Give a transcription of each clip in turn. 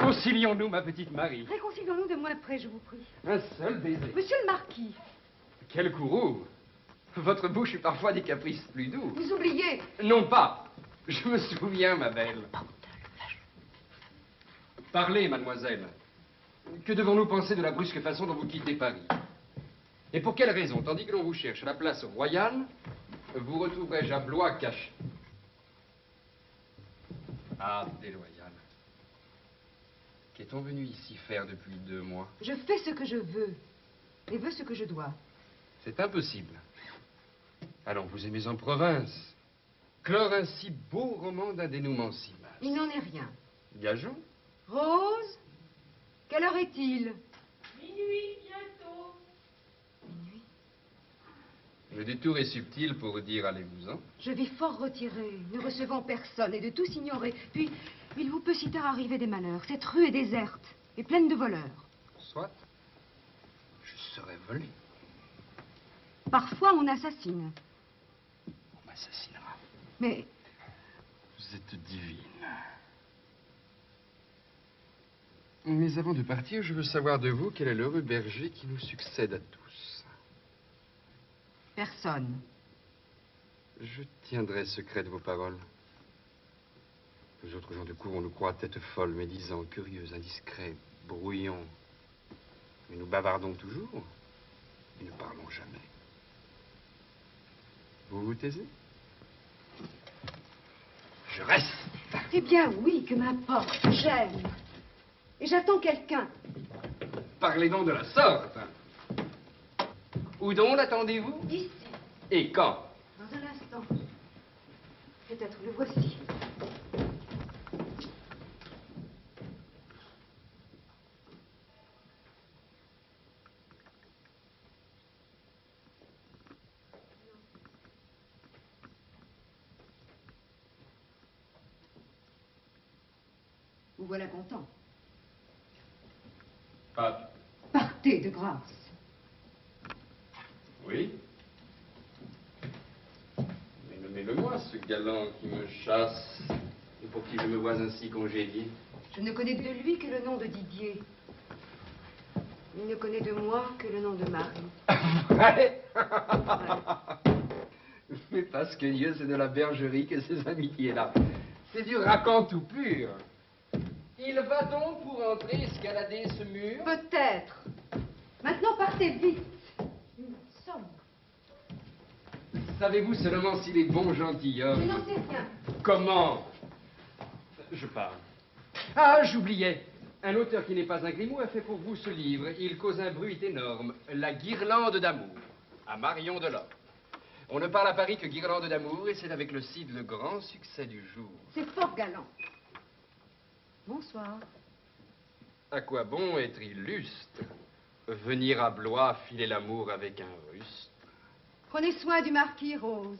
Réconcilions-nous, ma petite Marie. Réconcilions-nous de moins près, je vous prie. Un seul baiser. Monsieur le Marquis. Quel courroux. Votre bouche eut parfois des caprices plus doux. Vous oubliez. Non pas. Je me souviens, ma belle. Parlez, mademoiselle. Que devons-nous penser de la brusque façon dont vous quittez Paris? Et pour quelle raison, tandis que l'on vous cherche à la place royale, vous retrouverai-je à Blois caché? Ah, déloyal. Qu'est-on venu ici faire depuis 2 mois? Je fais ce que je veux. Et veux ce que je dois. C'est impossible. Allons, vous aimez en province. Clore un si beau roman d'un dénouement si vaste. Il n'en est rien. Gageons. Rose, quelle heure est-il? Minuit, bientôt. Minuit. Le détour est subtil pour dire allez-vous-en. Je vis fort retiré, ne recevant personne et de tous ignorer. Puis, il vous peut si tard arriver des malheurs. Cette rue est déserte et pleine de voleurs. Soit. Je serai volé. Parfois, on assassine. On m'assassinera. Mais Vous êtes divine. Mais avant de partir, je veux savoir de vous quel est l'heureux berger qui nous succède à tous. personne. Je tiendrai secret de vos paroles. Nous autres gens de cour, on nous croit tête folle, médisants, curieux, indiscrets, brouillons. Mais nous bavardons toujours et ne parlons jamais. Vous vous taisez? Je reste. Eh bien, oui, que m'importe. J'aime. Et j'attends quelqu'un. Parlez donc de la sorte. Où donc l'attendez-vous? Ici, Et quand? dans un instant. Peut-être le voici. Vous voilà content. Pas. Partez de grâce. Oui. Mais nommez-le-moi, ce galant qui me chasse et pour qui je me vois ainsi congédié. Je ne connais de lui que le nom de Didier. Il ne connaît de moi que le nom de Marie. Vrai? Mais parce que Dieu, c'est de la bergerie que ces amitiés-là. C'est du raconte tout pur. Il va donc pour entrer escalader ce mur? Peut-être. Maintenant, partez vite. Une somme. Savez-vous seulement s'il est bon gentilhomme? Je n'en sais rien. Comment? Je parle. Ah, j'oubliais. Un auteur qui n'est pas un Grimaud a fait pour vous ce livre. Il cause un bruit énorme. La guirlande d'amour, à Marion Delorme. On ne parle à Paris que guirlande d'amour, et c'est avec le Cid le grand succès du jour. C'est fort galant. Bonsoir. À quoi bon être illustre? Venir à Blois filer l'amour avec un Russe. Prenez soin du marquis Rose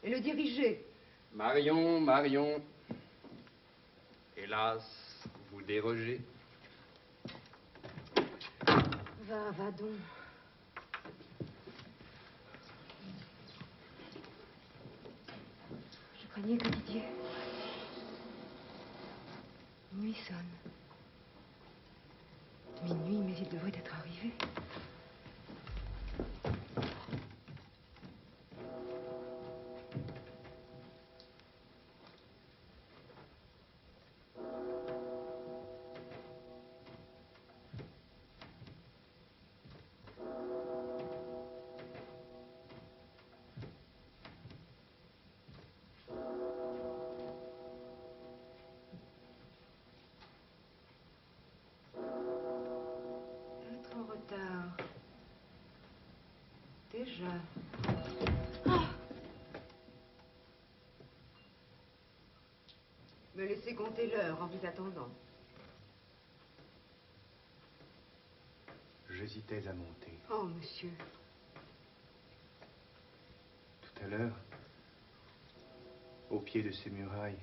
et le dirigez. Marion, Marion. Hélas, vous dérogez. Va donc. Je craignais que Didier. Minuit sonne. Minuit, mais il devrait être arrivé. En retard. Déjà. Ah! Me laisser compter l'heure en vous attendant. J'hésitais à monter. Oh, monsieur. Tout à l'heure, au pied de ces murailles,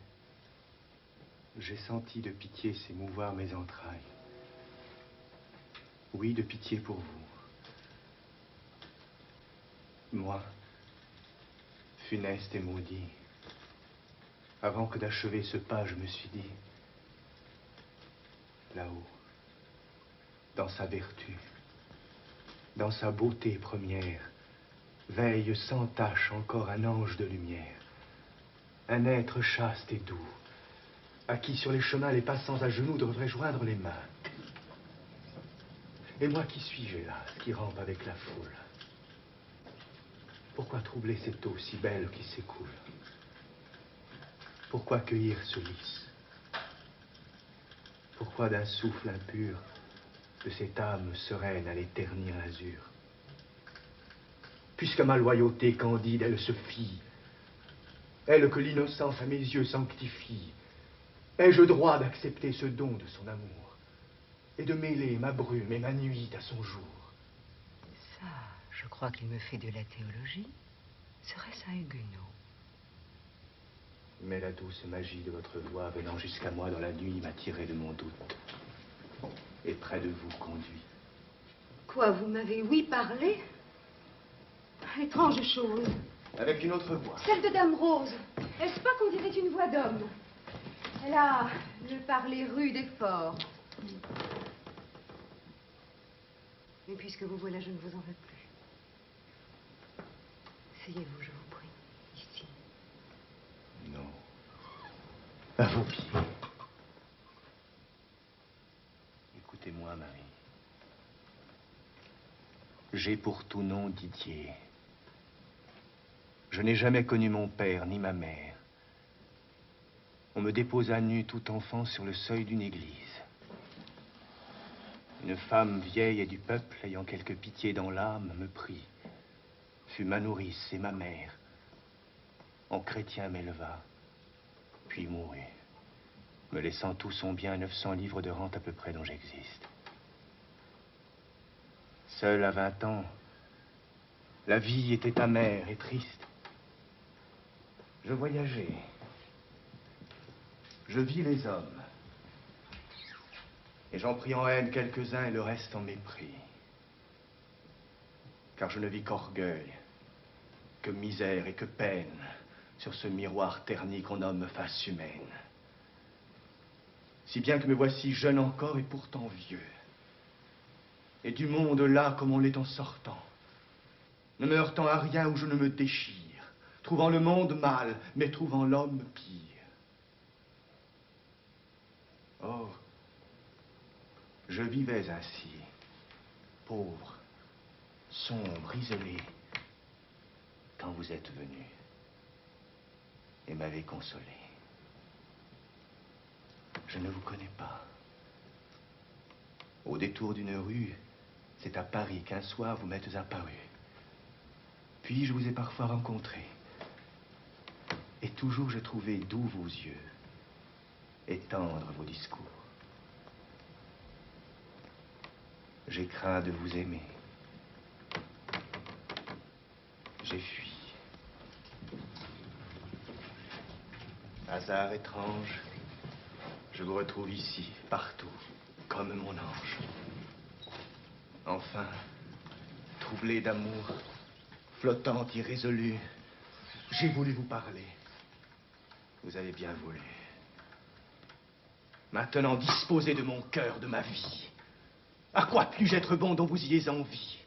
j'ai senti de pitié s'émouvoir mes entrailles. Oui, de pitié pour vous. Moi, funeste et maudit, avant que d'achever ce pas, je me suis dit, là-haut, dans sa vertu, dans sa beauté première, veille sans tache encore un ange de lumière, un être chaste et doux, à qui sur les chemins les passants à genoux devraient joindre les mains. Et moi qui suis-je, hélas, qui rampe avec la foule? Pourquoi troubler cette eau si belle qui s'écoule? Pourquoi cueillir ce lys? Pourquoi d'un souffle impur de cette âme sereine aller ternir l'azur? Puisque ma loyauté candide, elle se fie, elle que l'innocence à mes yeux sanctifie, ai-je droit d'accepter ce don de son amour et de mêler ma brume et ma nuit à son jour? Ça, je crois qu'il me fait de la théologie. Serait-ce un huguenot? Mais la douce magie de votre voix venant jusqu'à moi dans la nuit m'a tiré de mon doute et près de vous conduit. Quoi, vous m'avez, oui, parlé? Étrange chose. Avec une autre voix. Celle de Dame Rose. Est-ce pas qu'on dirait une voix d'homme? Elle a le parler rude et fort. Mais puisque vous voilà, je ne vous en veux plus. Asseyez-vous, je vous prie, ici. Non. À vos pieds. Écoutez-moi, Marie. J'ai pour tout nom Didier. Je n'ai jamais connu mon père ni ma mère. On me déposa nu tout enfant sur le seuil d'une église. Une femme vieille et du peuple, ayant quelque pitié dans l'âme, me prit, fut ma nourrice et ma mère. En chrétien m'éleva, puis mourut, me laissant tout son bien, 900 livres de rente à peu près dont j'existe. Seul à 20 ans, la vie était amère et triste. Je voyageais. Je vis les hommes. Et j'en pris en haine quelques-uns et le reste en mépris. Car je ne vis qu'orgueil, que misère et que peine sur ce miroir terni qu'on nomme face humaine. Si bien que me voici jeune encore et pourtant vieux. Et du monde là comme on l'est en sortant, ne me heurtant à rien où je ne me déchire, trouvant le monde mal, mais trouvant l'homme pire. Or, je vivais ainsi, pauvre, sombre, isolé, quand vous êtes venu et m'avez consolé. Je ne vous connais pas. Au détour d'une rue, c'est à Paris qu'un soir vous m'êtes apparu. Puis je vous ai parfois rencontré. Et toujours j'ai trouvé doux vos yeux et tendres vos discours. J'ai craint de vous aimer. J'ai fui. Hasard étrange, je vous retrouve ici, partout, comme mon ange. Enfin, troublé d'amour, flottant, irrésolu, j'ai voulu vous parler. Vous avez bien voulu. Maintenant, disposez de mon cœur, de ma vie. À quoi puis-je être bon dont vous ayez envie?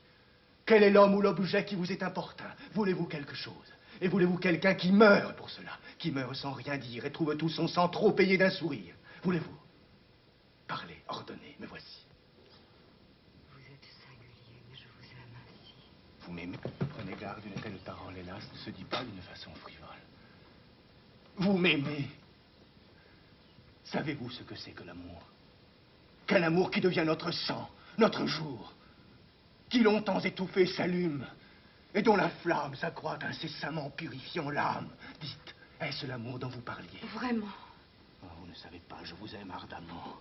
Quel est l'homme ou l'objet qui vous est importun? Voulez-vous quelque chose? Et voulez-vous quelqu'un qui meurt pour cela? Qui meurt sans rien dire et trouve tout son sang trop payé d'un sourire? Voulez-vous? Parlez, ordonnez, me voici. Vous êtes singulier, mais je vous aime ainsi. Vous m'aimez? Prenez garde, une telle parole, hélas, ne se dit pas d'une façon frivole. Vous m'aimez? Savez-vous ce que c'est que l'amour? Qu'un amour qui devient notre sang, notre jour, qui longtemps étouffé s'allume, et dont la flamme s'accroît incessamment, purifiant l'âme. Dites, est-ce l'amour dont vous parliez? Vraiment. Oh, vous ne savez pas, je vous aime ardemment.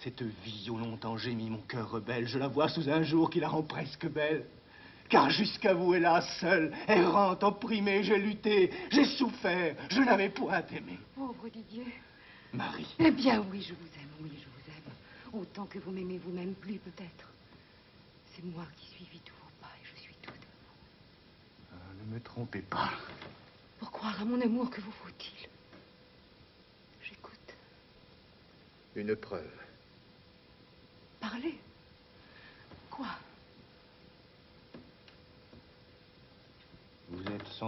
Cette vie où longtemps j'ai mis mon cœur rebelle, je la vois sous un jour qui la rend presque belle. Car jusqu'à vous, hélas, seule, errante, opprimée, j'ai lutté, j'ai souffert, je n'avais point aimé. Pauvre Didier. Marie. Eh bien, oui, je vous aime, oui, je vous aime. Autant que vous m'aimez vous-même plus, peut-être. C'est moi qui suivis tous vos pas et je suis toute à vous. Ah, ne me trompez pas. Pour croire à mon amour, que vous faut-il? J'écoute. Une preuve.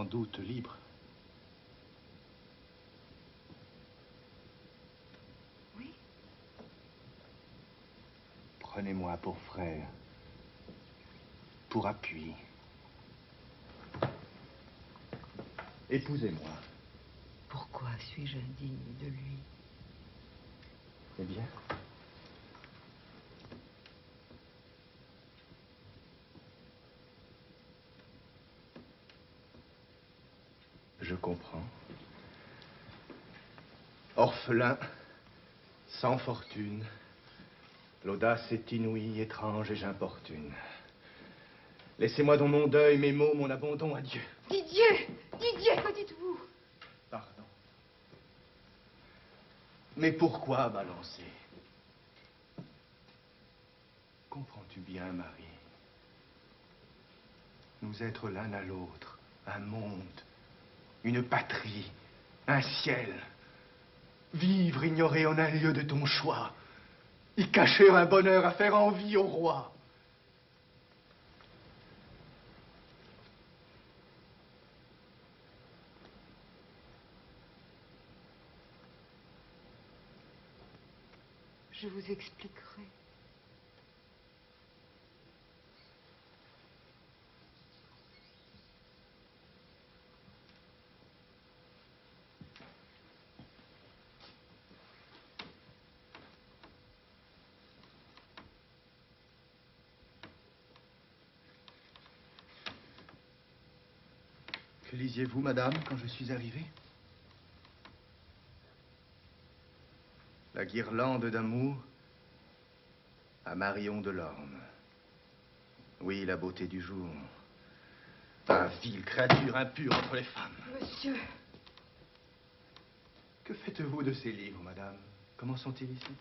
sans doute libre. Oui. Prenez-moi pour frère, pour appui. Épousez-moi. Pourquoi suis-je indigne de lui? Eh bien, je comprends. Orphelin, sans fortune, l'audace est inouïe, étrange et j'importune. Laissez-moi dans mon deuil, mes maux, mon abandon, adieu. Didier! Didier, que dites-vous? Pardon. Mais pourquoi balancer? Comprends-tu bien, Marie? Nous être l'un à l'autre, un monde, une patrie, un ciel. Vivre ignoré en un lieu de ton choix. Y cacher un bonheur à faire envie au roi. Je vous expliquerai. Que lisiez-vous, madame, quand je suis arrivé? La guirlande d'amour à Marion de Lorme. Oui, la beauté du jour. Ah, vile créature impure entre les femmes. Monsieur. Que faites-vous de ces livres, madame? Comment sont-ils ici?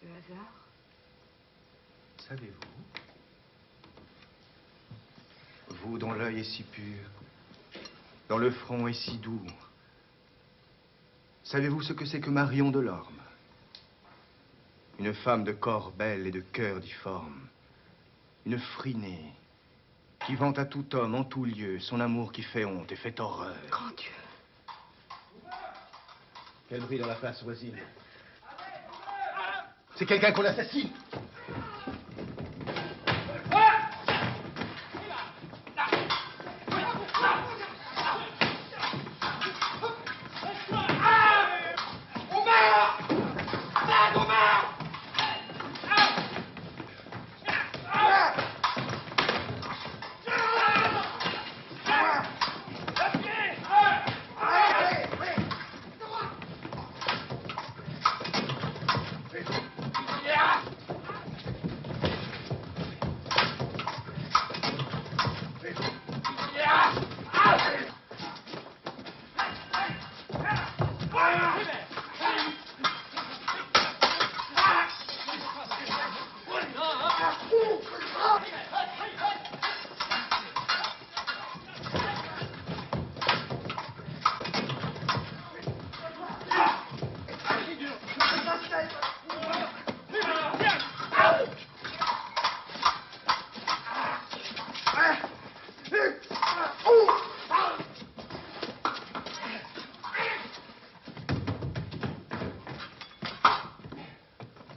Le hasard? Savez-vous? Vous dont l'œil est si pur, dont le front est si doux, savez-vous ce que c'est que Marion de Lorme? Une femme de corps belle et de cœur difforme. Une frinée qui vante à tout homme, en tout lieu, son amour qui fait honte et fait horreur. Grand Dieu. Quel bruit dans la place voisine. C'est quelqu'un qu'on assassine.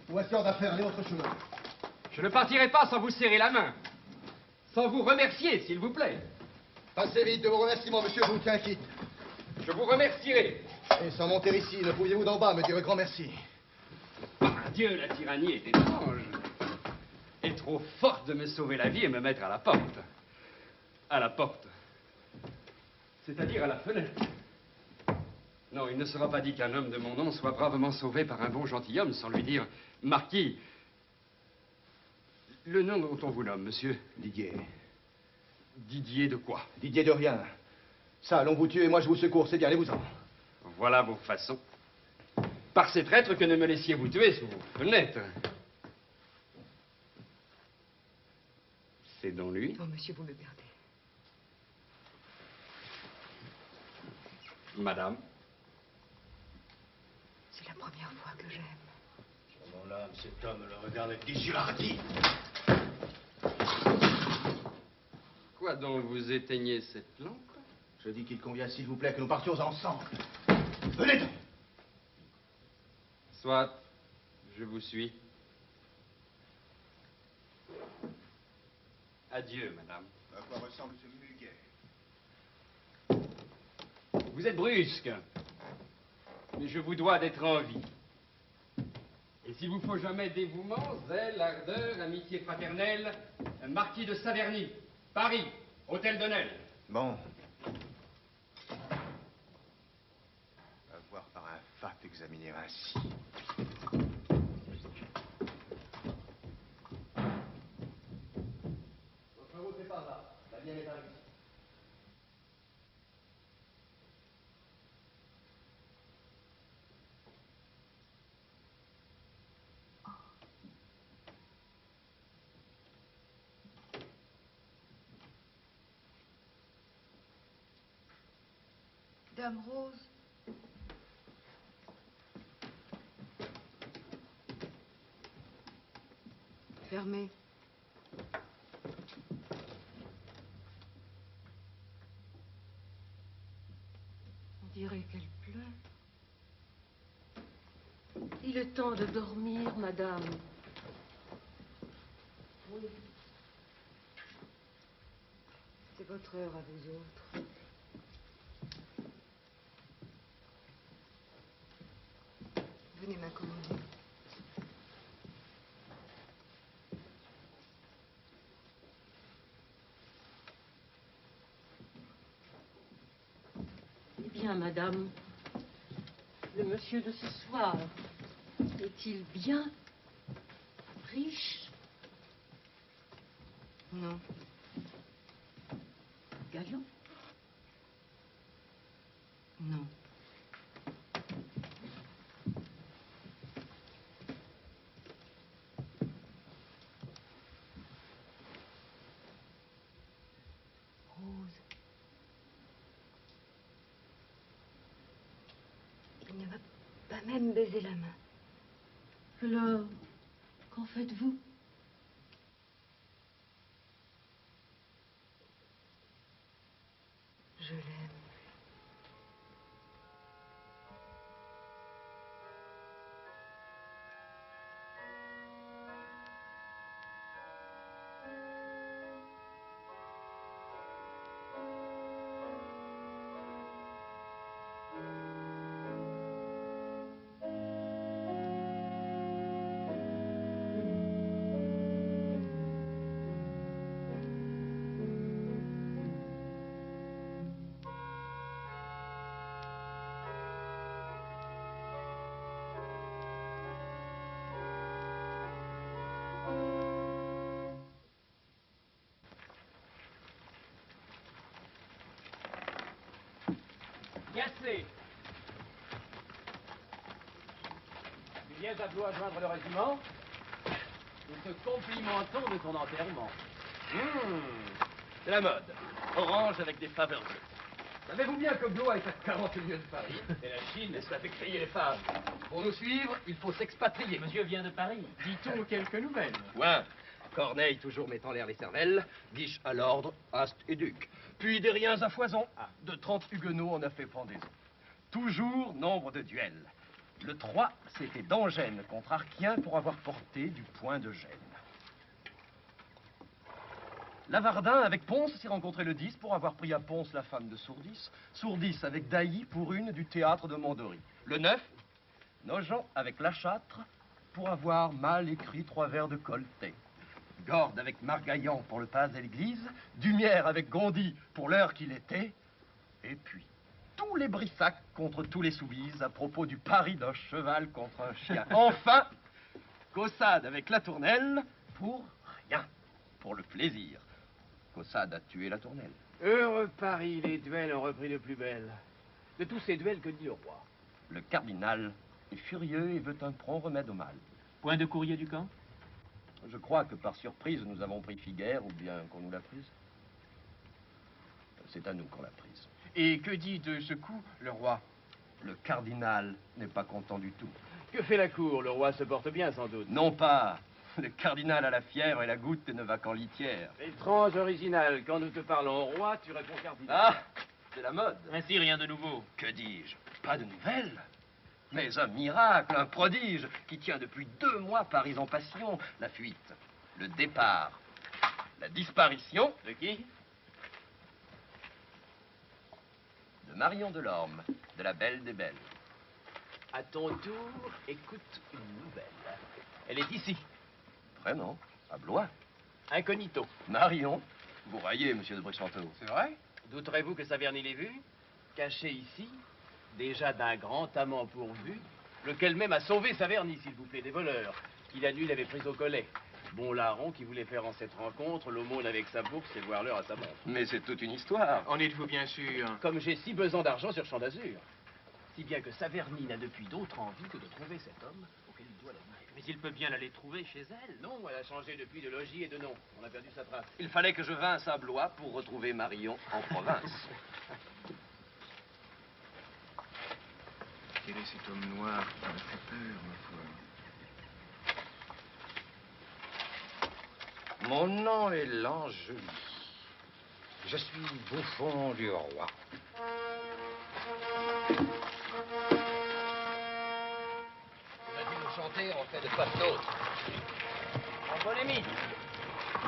Voici hors d'affaires, allez autre chemin. Je ne partirai pas sans vous serrer la main. Sans vous remercier, s'il vous plaît. Passez vite de vos remerciements, monsieur, je vous tiens quitte. Je vous remercierai. Et sans monter ici, ne pouviez-vous d'en bas me dire grand merci? Par Dieu, la tyrannie est étrange. Est trop forte de me sauver la vie et me mettre à la porte. À la porte. C'est-à-dire à la fenêtre. Non, il ne sera pas dit qu'un homme de mon nom soit bravement sauvé par un bon gentilhomme sans lui dire « Marquis ». Le nom dont on vous nomme, monsieur? Didier. Didier de quoi? Didier de rien. Ça, allons vous tuer et moi je vous secours, c'est bien, allez-vous-en. Voilà vos façons. Par ces traîtres que ne me laissiez vous tuer sous vos fenêtres. C'est donc lui? Oh, monsieur, vous me perdez. Madame? C'est la première fois que j'aime. Sur mon âme, cet homme le regarde avec des yeux hardis. Quoi donc, vous éteignez cette lampe? Je dis qu'il convient, s'il vous plaît, que nous partions ensemble. Venez donc. Soit, je vous suis. Adieu, madame. À quoi ressemble ce muguet? Vous êtes brusque, mais je vous dois d'être en vie. Et s'il vous faut jamais dévouement, zèle, ardeur, amitié fraternelle, marquis de Saverny, Paris, hôtel de Nesle. Bon. À voir par un fat examiner ainsi. Votre route n'est pas là, la mienne est par ici. Dame Rose. Fermez. On dirait qu'elle pleure. Il est temps de dormir, madame. Oui. C'est votre heure à vous autres. Venez m'accommoder. Eh bien, madame, le monsieur de ce soir est-il bien riche? Non. Galant? Non. Rose. Il ne m'a pas même baisé la main. Alors, qu'en faites-vous? Je l'aime. Gassé. Tu viens à Blois joindre le régiment? Nous te complimentons de ton enterrement. C'est la mode. Orange avec des faveurs. Savez-vous bien que Blois est à 40 lieues de Paris? Et la Chine, Ça fait crier les femmes. Pour nous suivre, il faut s'expatrier. monsieur vient de Paris. Dit-on quelques nouvelles? Ouin. Corneille toujours mettant l'air les cervelles, Guiche à l'ordre, Ast et Duc. Puis des riens à foison. De 30 huguenots, on a fait pendaison. Toujours nombre de duels. Le 3, c'était d'Angène contre Arquien pour avoir porté du point de Gênes. Lavardin avec Ponce s'est rencontré le 10 pour avoir pris à Ponce la femme de Sourdis. Sourdis avec Dailly pour une du théâtre de Mondory. Le 9, Nogent avec Lachâtre pour avoir mal écrit 3 vers de Coltet. Gorde avec Margaillan pour le passe de l'église. Dumière avec Gondy pour l'heure qu'il était. Et puis, tous les Brissac contre tous les Soubises à propos du pari d'un cheval contre un chien. Enfin, Caussade avec Latournelle pour rien, pour le plaisir. Caussade a tué Latournelle. Heureux Paris, les duels ont repris de plus belle. De tous ces duels, que dit le roi? Le cardinal est furieux et veut un prompt remède au mal. Point de courrier du camp? Je crois que par surprise, nous avons pris Figuère, ou bien qu'on nous l'a prise. C'est à nous qu'on l'a prise. Et que dit de ce coup le roi? Le cardinal n'est pas content du tout. Que fait la cour? Le roi se porte bien, sans doute. Non pas Le cardinal a la fièvre et la goutte ne va qu'en litière. Étrange original. Quand nous te parlons roi, tu réponds cardinal. Ah, c'est la mode. Ainsi, rien de nouveau. Que dis-je? Pas de nouvelles. Mais un miracle, un prodige, qui tient depuis 2 mois Paris en passion. La fuite, le départ, la disparition. De qui? De Marion Delorme, de la belle des belles. À ton tour, écoute une nouvelle. Elle est ici, Vraiment, à Blois. incognito. Marion, vous raillez, monsieur de Bréchanteau. C'est vrai? Douterez-vous que Saverny l'ait vue? Caché ici, déjà d'un grand amant pourvu, lequel même a sauvé Saverny, s'il vous plaît, des voleurs, qui la nuit l'avait prise au collet. Bon larron qui voulait faire en cette rencontre l'aumône avec sa bourse et voir l'heure à sa montre. Mais c'est toute une histoire. En êtes-vous bien sûr? Comme j'ai si besoin d'argent sur Champ d'Azur. Si bien que Saverny n'a depuis d'autre envie que de trouver cet homme auquel il doit la vie. Mais il peut bien l'aller trouver chez elle. Non, elle a changé depuis de logis et de nom. On a perdu sa trace. Il fallait que je vinsse à Blois pour retrouver Marion en province. Quel est cet homme noir qui m'a fait peur, ma foi? Mon nom est Langely. Je suis bouffon du roi. On a dû nous chanter en fait de quoi d'autre. En polémique,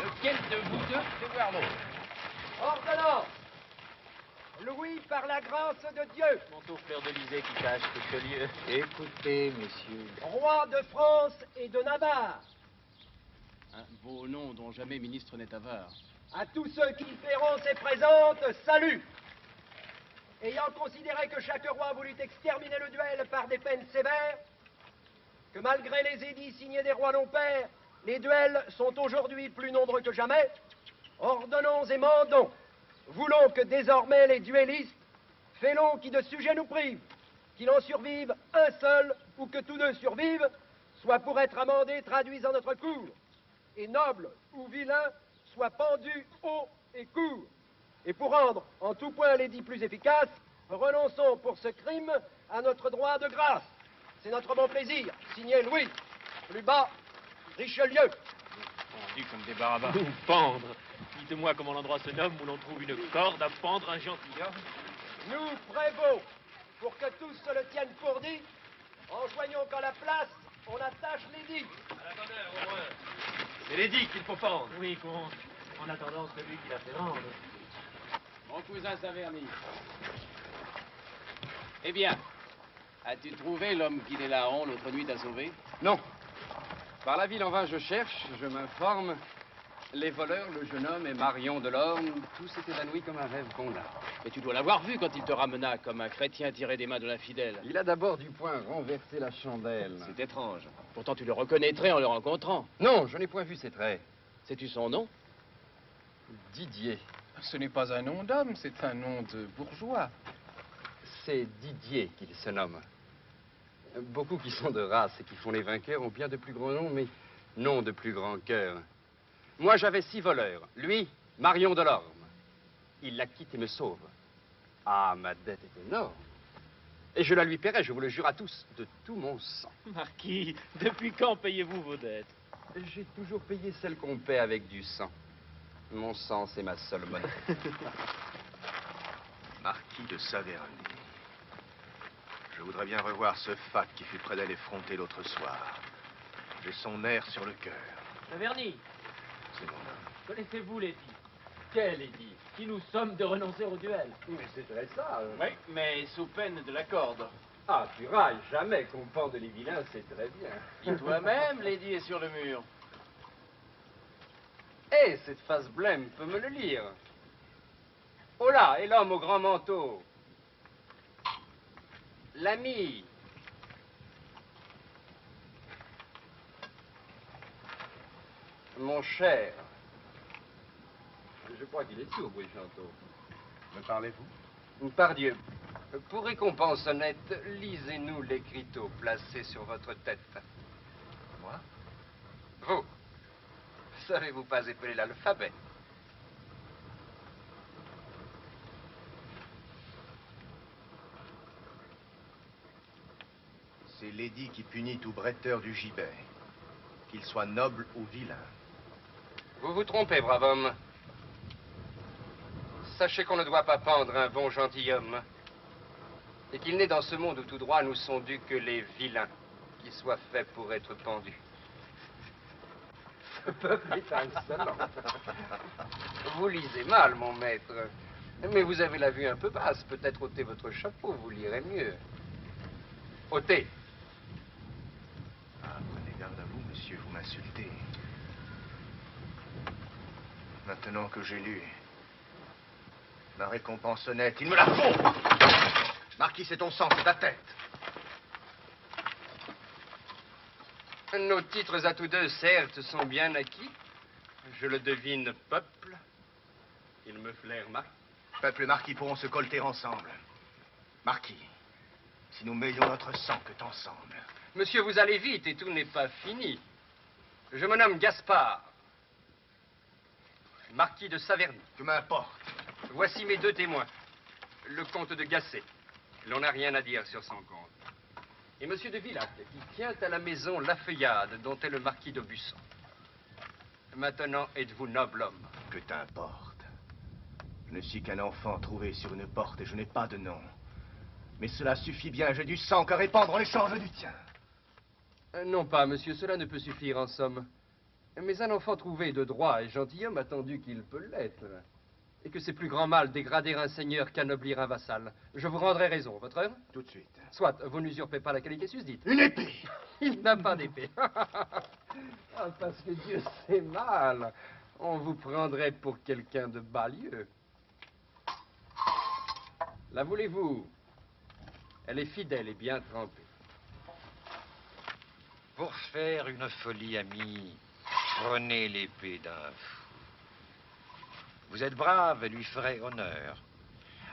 lequel de vous deux fait voir l'autre? Ordonnance! Louis, par la grâce de Dieu, Manteau fleur d'Elysée qui cache Richelieu. Écoutez, messieurs. roi de France et de Navarre. Un beau nom dont jamais ministre n'est avare. À tous ceux qui feront ces présentes, salut! Ayant considéré que chaque roi voulut exterminer le duel par des peines sévères, que malgré les édits signés des rois non-pères, les duels sont aujourd'hui plus nombreux que jamais, ordonnons et mandons, voulons que désormais les duellistes, félons qui de sujet nous privent, qu'il en survive un seul ou que tous deux survivent, soient pour être amendés traduits en notre cour, et nobles ou vilains soient pendus haut et court. Et pour rendre en tout point l'édit plus efficace, renonçons pour ce crime à notre droit de grâce. C'est notre bon plaisir. Signé Louis. Plus bas, Richelieu. On dit comme des barabas. Nous pendre. Dites-moi comment l'endroit se nomme où l'on trouve une corde à pendre un gentilhomme. Nous, prévôt, pour que tous se le tiennent pour dit, enjoignons qu'à la place, on attache l'édit. À la bonne heure, au moins. C'est l'édit qu'il faut pendre. Oui, comte. En attendant celui qui l'a fait rendre. Mon cousin Saverny. Eh bien, as-tu trouvé l'homme qui des larrons l'autre nuit t'a sauvé? Non. Par la ville en vain, je cherche, je m'informe. Les voleurs, le jeune homme et Marion Delorme, tout s'est évanoui comme un rêve qu'on a. Mais tu dois l'avoir vu quand il te ramena comme un chrétien tiré des mains de l'infidèle. Il a d'abord du poing renversé la chandelle. C'est étrange. Pourtant, tu le reconnaîtrais en le rencontrant. Non, je n'ai point vu ses traits. Sais-tu son nom? Didier. Ce n'est pas un nom d'homme, c'est un nom de bourgeois. C'est Didier qu'il se nomme. Beaucoup qui sont de race et qui font les vainqueurs ont bien de plus grands noms, mais non de plus grands cœurs. Moi, j'avais 6 voleurs. Lui, Marion Delorme. Il la quitte et me sauve. Ah, ma dette est énorme. Et je la lui paierai, je vous le jure à tous, de tout mon sang. Marquis, depuis quand payez-vous vos dettes? J'ai toujours payé celle qu'on paie avec du sang. Mon sang, c'est ma seule monnaie. Marquis de Saverny. Je voudrais bien revoir ce fat qui fut près d'elle effronté l'autre soir. J'ai son air sur le cœur. Saverny, C'est mon homme. connaissez-vous l'édit? Quel édit? Qui nous sommes de renoncer au duel? Mais c'est très ça. Oui, mais sous peine de la corde. Ah, tu railles jamais qu'on pende les vilains, c'est très bien. Dis toi-même, l'édit est sur le mur. Eh, cette face blême peut me le lire. Oh là, et l'homme au grand manteau. L'ami. Mon cher. Je crois qu'il est sourd, Bréchanteau. Me parlez-vous? Pardieu, pour récompense honnête, lisez-nous l'écriteau placé sur votre tête. Moi? Vous, savez-vous pas épeler l'alphabet? C'est l'édit qui punit tout bretteur du gibet, qu'il soit noble ou vilain. Vous vous trompez, brave homme. Sachez qu'on ne doit pas pendre un bon gentilhomme. Et qu'il n'est dans ce monde où tout droit nous sont dus que les vilains qui soient faits pour être pendus. Ce peuple est insolent. Vous lisez mal, mon maître. Mais vous avez la vue un peu basse. Peut-être ôtez votre chapeau, vous lirez mieux. Ôtez. Ah, prenez garde à vous, monsieur, vous m'insultez. Maintenant que j'ai lu ma récompense honnête, il me la faut. Marquis, c'est ton sang, c'est ta tête. Nos titres à tous deux, certes, sont bien acquis. Je le devine, peuple. Il me flaire, marquis. Peuple et marquis pourront se colter ensemble. Marquis, si nous mêlions notre sang que ensemble. Monsieur, vous allez vite et tout n'est pas fini. Je me nomme Gaspard, marquis de Saverny. Que m'importe. Voici mes deux témoins. Le comte de Gassé. L'on n'a rien à dire sur son compte. Et monsieur de Villac, qui tient à la maison La Feuillade, dont est le marquis d'Aubusson. Maintenant, êtes-vous noble homme? Que t'importe. Je ne suis qu'un enfant trouvé sur une porte et je n'ai pas de nom. Mais cela suffit bien, j'ai du sang qu'à répandre en échange du tien. Non pas, monsieur, cela ne peut suffire en somme. Mais un enfant trouvé de droit et gentilhomme attendu qu'il peut l'être. Et que c'est plus grand mal dégrader un seigneur qu'anoblir un vassal. Je vous rendrai raison, votre œuvre? Tout de suite. Soit, vous n'usurpez pas la qualité susdite. Une épée. Il n'a pas d'épée. Ah, parce que Dieu sait mal. On vous prendrait pour quelqu'un de bas-lieu. La voulez-vous? Elle est fidèle et bien trempée. Pour faire une folie, ami, prenez l'épée d'un fou. Vous êtes brave et lui ferez honneur.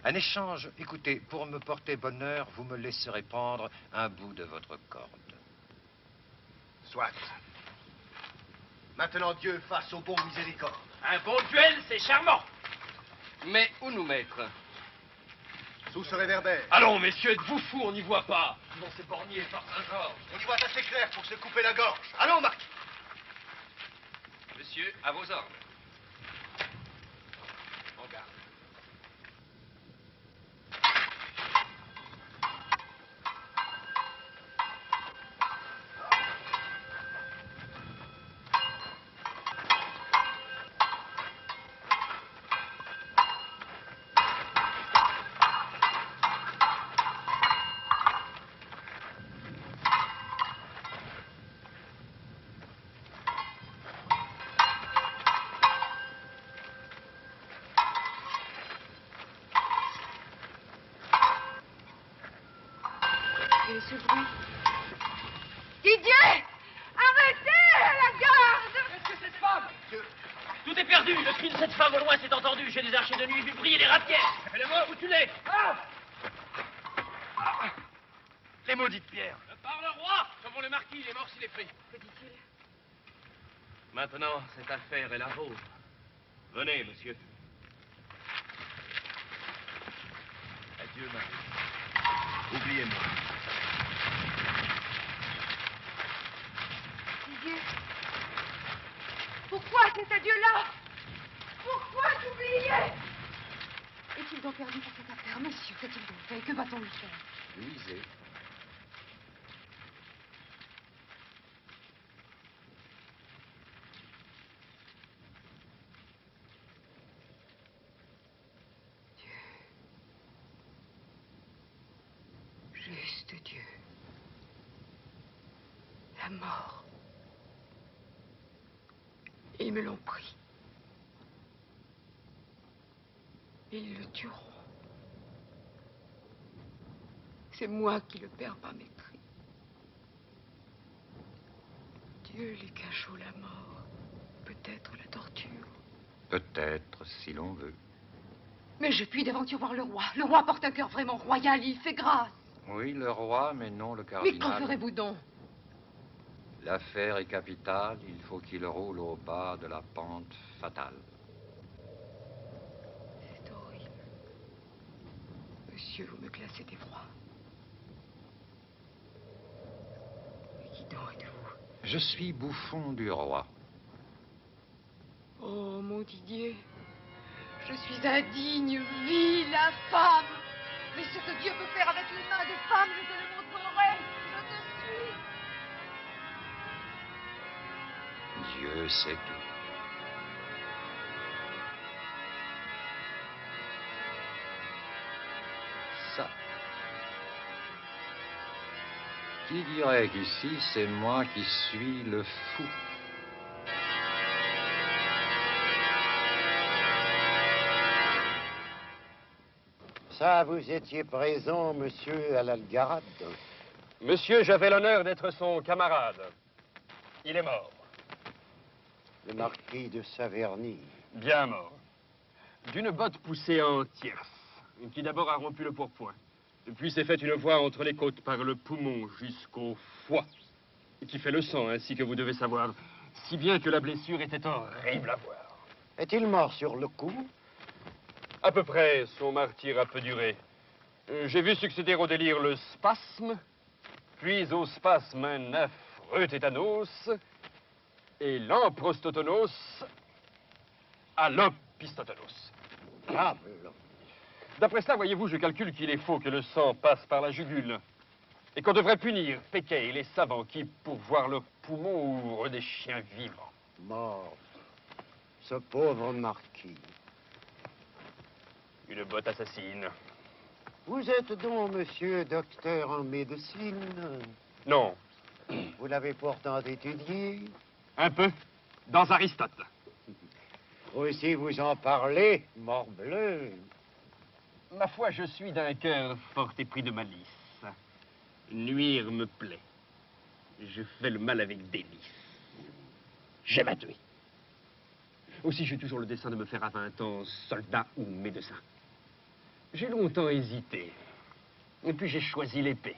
En échange, écoutez, pour me porter bonheur, vous me laisserez prendre un bout de votre corde. Soit. Maintenant, Dieu fasse au bon miséricorde. Un bon duel, c'est charmant. Mais où nous mettre? Sous ce réverbère. Allons, messieurs, êtes-vous fous, on n'y voit pas. Non, c'est borgné par Saint-Georges. On y voit assez clair pour se couper la gorge. Allons, Marquis. Monsieur, à vos ordres. En garde. Et ce bruit. Didier! Arrêtez! La garde! Qu'est-ce que cette femme? Tout est perdu. Le cri de cette femme au loin s'est entendu. J'ai des archers de nuit vu briller les rapières. Fais-le-moi ou tu l'es. Les maudites pierres. Par le roi! Sauvons le marquis, il est mort s'il est pris. Que dit-il? Maintenant, cette affaire est la vôtre. Venez, monsieur. Adieu, Marie. Oubliez-moi. Didier? Pourquoi cet adieu-là? Pourquoi t'oublier? Est-il donc perdu pour cette affaire, monsieur? Qu'a-t-il donc fait? Que va-t-on lui faire? Lisez. Juste Dieu. La mort. Ils me l'ont pris. Ils le tueront. C'est moi qui le perds par mes cris. Dieu les cachot la mort. Peut-être la torture. Peut-être, si l'on veut. Mais je puis d'aventure voir le roi. Le roi porte un cœur vraiment royal. Il fait grâce. Oui, le roi, mais non le Mais cardinal. qu'en ferez-vous donc? L'affaire est capitale, il faut qu'il roule au bas de la pente fatale. C'est horrible. Monsieur, vous me glacez d'effroi. Mais qui donc êtes-vous? Je suis bouffon du roi. Oh, mon Didier, je suis indigne, vil, infâme. Mais ce que Dieu peut faire avec les mains des femmes, je te le montrerai. Je te suis. Dieu sait tout. Ça. Qui dirait qu'ici, c'est moi qui suis le fou? Ça, vous étiez présent, monsieur, à l'Algarade? Monsieur, j'avais l'honneur d'être son camarade. Il est mort. Le marquis de Saverny. Bien mort. D'une botte poussée en tierce, qui d'abord a rompu le pourpoint, puis s'est fait une voie entre les côtes par le poumon jusqu'au foie, qui fait le sang, ainsi que vous devez savoir, si bien que la blessure était horrible à voir. Est-il mort sur le coup? À peu près, son martyre a peu duré. J'ai vu succéder au délire le spasme, puis au spasme un affreux tétanos, et l'emprostotonos à l'opistotonos. Ah, d'après cela, voyez-vous, je calcule qu'il est faux que le sang passe par la jugule, et qu'on devrait punir Péquet et les savants qui, pour voir leurs poumons, ouvrent des chiens vivants. Mort. Ce pauvre marquis. Une botte assassine. Vous êtes donc, monsieur, docteur en médecine? Non. Vous l'avez pourtant étudié? Un peu. Dans Aristote. Aussi vous en parlez, morbleu. Ma foi, je suis d'un cœur fort épris de malice. Nuire me plaît. Je fais le mal avec délice. J'aime à tuer. Aussi, j'ai toujours le dessein de me faire à 20 ans soldat ou médecin. J'ai longtemps hésité. Et puis j'ai choisi l'épée.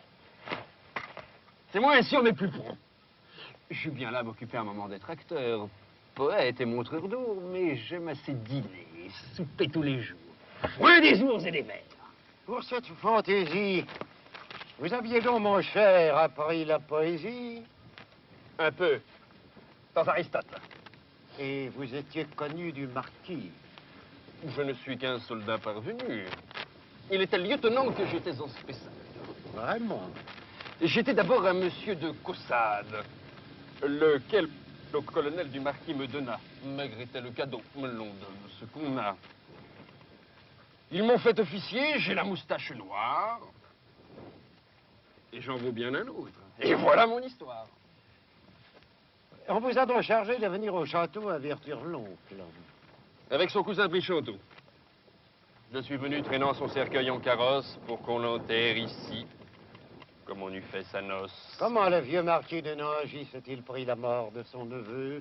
C'est moins sûr, mais plus prompt. Je suis bien là à m'occuper un moment d'être acteur, poète et montreur d'eau, mais j'aime assez dîner et souper tous les jours. Moins des ours et des vers. Pour cette fantaisie, vous aviez donc, mon cher, appris la poésie? Un peu. Dans Aristote. Et vous étiez connu du marquis? Je ne suis qu'un soldat parvenu. Il était lieutenant que j'étais en spécial. Vraiment? J'étais d'abord un monsieur de Caussade, lequel le colonel du marquis me donna. Malgré le cadeau, me l'on donne ce qu'on a. Ils m'ont fait officier, j'ai la moustache noire. Et j'en vaux bien un autre. Et voilà mon histoire. On vous a donc chargé de venir au château avertir l'oncle. Avec son cousin Brichanteau. Je suis venu traînant son cercueil en carrosse pour qu'on l'enterre ici, comme on eût fait sa noce. Comment le vieux marquis de Nangis a-t-il pris la mort de son neveu?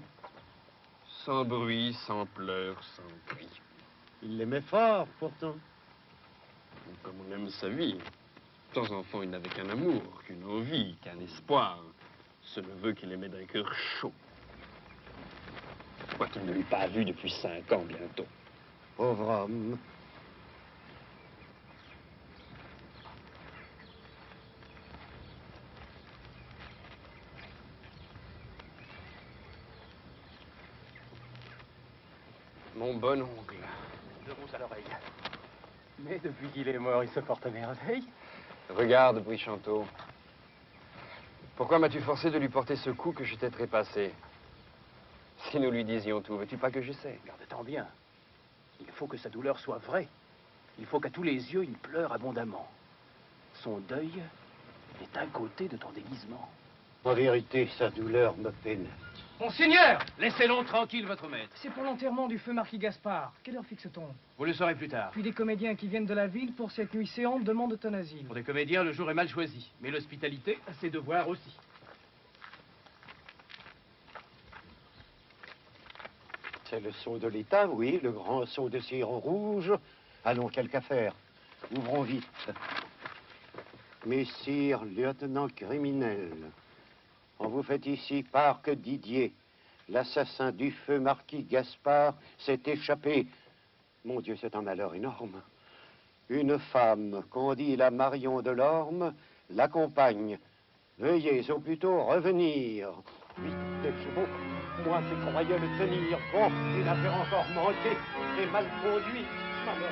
Sans bruit, sans pleurs, sans cri. Il l'aimait fort, pourtant. Comme on aime sa vie. Sans enfant, il n'avait qu'un amour, qu'une envie, qu'un espoir. Ce neveu qu'il aimait d'un cœur chaud. Quoiqu'il ne l'eût pas vu depuis 5 ans bientôt. Pauvre homme. Mon bon oncle. Je rousse à l'oreille. Mais depuis qu'il est mort, il se porte à merveille. Regarde, Brichanteau. Pourquoi m'as-tu forcé de lui porter ce coup que je t'ai trépassé? Si nous lui disions tout, veux-tu pas que j'essaie? Garde-t'en bien. Il faut que sa douleur soit vraie. Il faut qu'à tous les yeux, il pleure abondamment. Son deuil est à côté de ton déguisement. En vérité, sa douleur me pénètre. Monseigneur, laissez-le tranquille, votre maître. C'est pour l'enterrement du feu marquis Gaspard. Quelle heure fixe-t-on? Vous le saurez plus tard. Puis des comédiens qui viennent de la ville pour cette nuit séante demandent ton asile. Pour des comédiens, le jour est mal choisi. Mais l'hospitalité a ses devoirs aussi. C'est le sceau de l'État, oui, le grand sceau de cire rouge. Allons, quelque affaire. Ouvrons vite. Messire, lieutenant criminel, on vous fait ici part que Didier, l'assassin du feu marquis Gaspard, s'est échappé. Mon Dieu, c'est un malheur énorme. Une femme, qu'on dit la Marion de l'Orme, l'accompagne. Veuillez au plus tôt revenir. Vite. des chevaux. Moi qui croyais le tenir bon, une affaire encore manquée et mal conduite. Malheur.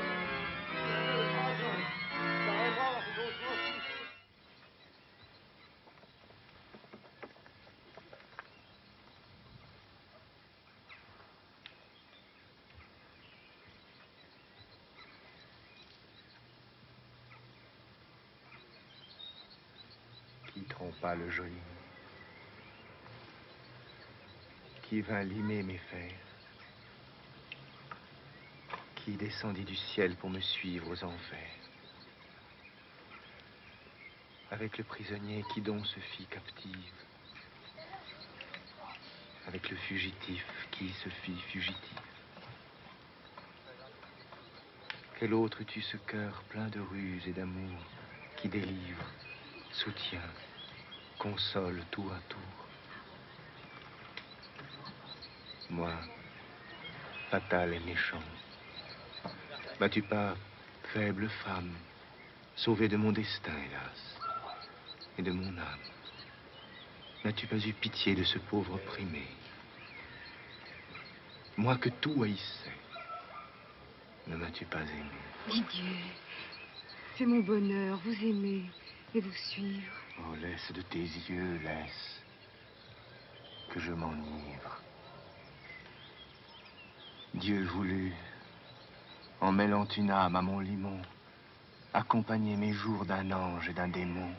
Qui trompa le joli? Qui vint limer mes fers? Qui descendit du ciel pour me suivre aux enfers? Avec le prisonnier qui donc se fit captive? Avec le fugitif qui se fit fugitif? Quel autre eut ce cœur plein de ruse et d'amour qui délivre, soutient, console tour à tour? Moi, fatal et méchant, m'as-tu pas, faible femme, sauvée de mon destin, hélas, et de mon âme? N'as-tu pas eu pitié de ce pauvre opprimé? Moi que tout haïssais, ne m'as-tu pas aimé? Didier, c'est mon bonheur, vous aimer et vous suivre. Oh, laisse de tes yeux, laisse, que je m'enivre. Dieu voulut, en mêlant une âme à mon limon, accompagner mes jours d'un ange et d'un démon.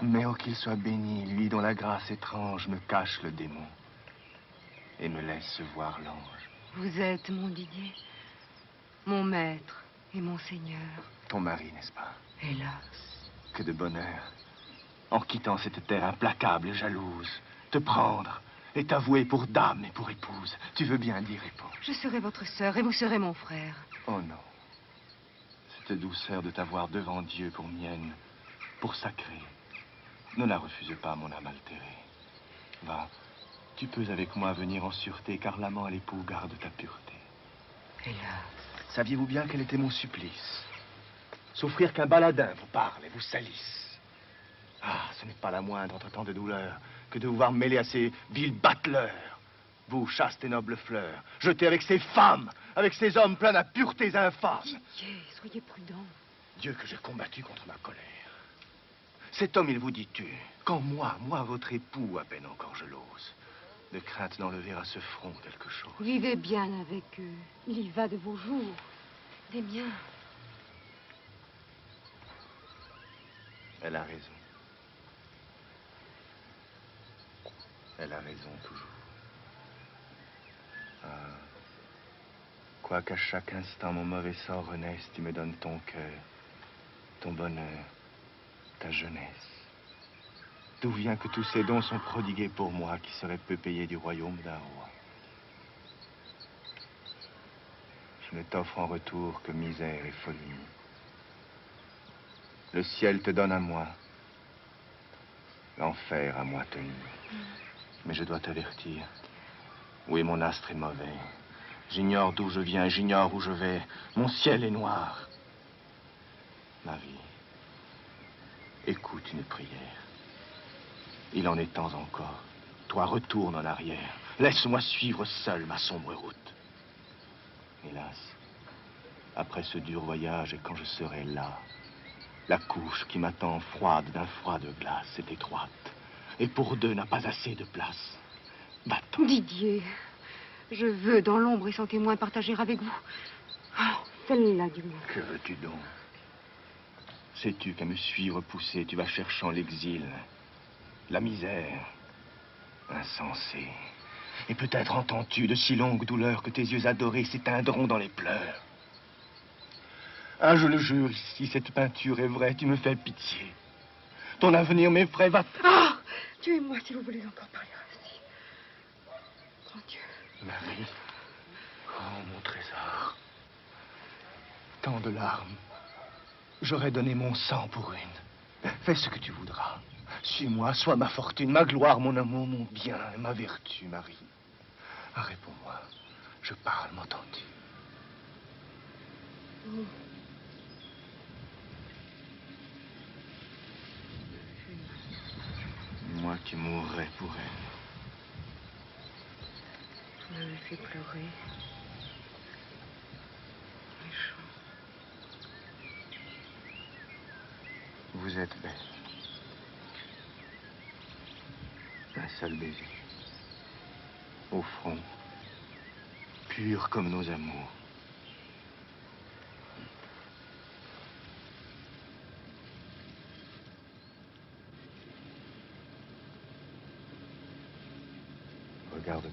Mais oh, qu'il soit béni, lui dont la grâce étrange me cache le démon et me laisse voir l'ange. Vous êtes mon Didier, mon maître et mon seigneur. Ton mari, n'est-ce pas? Hélas. Que de bonheur, en quittant cette terre implacable et jalouse, te prendre et t'avouer pour dame et pour épouse. Tu veux bien dire épouse? Je serai votre sœur et vous serez mon frère. Oh non. Cette douceur de t'avoir devant Dieu pour mienne, pour sacrée, ne la refuse pas, mon âme altérée. Va, tu peux avec moi venir en sûreté, car l'amant et l'époux gardent ta pureté. Hélas. Saviez-vous bien quel était mon supplice? Souffrir qu'un baladin vous parle et vous salisse. Ah, ce n'est pas la moindre entre tant de douleurs que de vous voir mêler à ces vils bateleurs. Vous, chastes et nobles fleurs, jetés avec ces femmes, avec ces hommes pleins d'impuretés infâmes. Didier, soyez prudent. Dieu que j'ai combattu contre ma colère. Cet homme, il vous dit tu, quand moi, votre époux, à peine encore je l'ose, de crainte d'enlever à ce front quelque chose. Vivez bien avec eux. Il y va de vos jours, des miens. Elle a raison. Elle a raison toujours. Ah. Quoiqu'à chaque instant mon mauvais sort renaisse, tu me donnes ton cœur, ton bonheur, ta jeunesse. D'où vient que tous ces dons sont prodigués pour moi, qui serais peu payé du royaume d'un roi? Je ne t'offre en retour que misère et folie. Le ciel te donne à moi, l'enfer à moi tenu. Mais je dois t'avertir. Oui, mon astre est mauvais. J'ignore d'où je viens, j'ignore où je vais. Mon ciel est noir. Marie, écoute une prière. Il en est temps encore. Toi, retourne en arrière. Laisse-moi suivre seul ma sombre route. Hélas, après ce dur voyage, et quand je serai là, la couche qui m'attend froide d'un froid de glace est étroite. Et pour deux n'a pas assez de place. Va-t'en. Didier, je veux dans l'ombre et sans témoin partager avec vous. Oh, celle-là du moins. Que veux-tu donc? Sais-tu qu'à me suivre poussé, tu vas cherchant l'exil, la misère, insensé. Et peut-être entends-tu de si longues douleurs que tes yeux adorés s'éteindront dans les pleurs. Ah, je le jure, si cette peinture est vraie, tu me fais pitié. Ton avenir m'effraie, va... Ah! Tuez-moi si vous voulez encore parler ainsi. Mon Dieu. Marie, oh mon trésor, tant de larmes. J'aurais donné mon sang pour une. Fais ce que tu voudras. Suis-moi, sois ma fortune, ma gloire, mon amour, mon bien, ma vertu, Marie. Ah, réponds-moi. Je parle, m'entends-tu? Oh. Moi qui mourrais pour elle. me fait pleurer. Méchant. Vous êtes belle. Un seul baiser. Au front. Pur comme nos amours. Regarde-moi.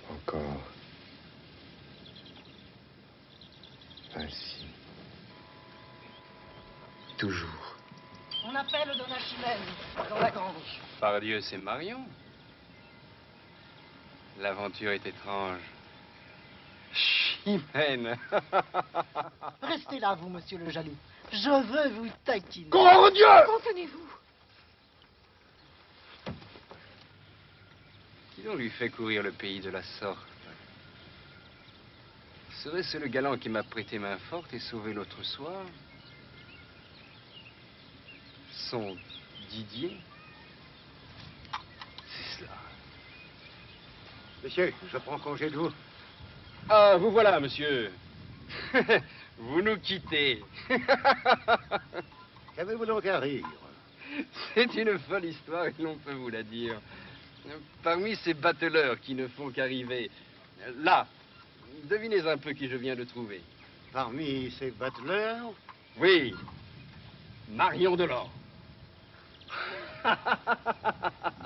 Encore. Ainsi. Toujours. On appelle Donna Chimène, dans la grange. Par Dieu, c'est Marion. L'aventure est étrange. Chimène. Restez là, vous, monsieur le jaloux. Je veux vous taquiner. Grand Dieu! Contenez-vous. Qui donc lui fait courir le pays de la sorte? Serait-ce le galant qui m'a prêté main forte et sauvé l'autre soir? Son Didier? C'est cela. Monsieur, je prends congé de vous. Ah, vous voilà, monsieur. Vous nous quittez. Qu'avez-vous donc à rire? C'est une folle histoire et l'on peut vous la dire. Parmi ces bateleurs qui ne font qu'arriver, là, devinez un peu qui je viens de trouver. Parmi ces bateleurs? Oui, Marion Delorme.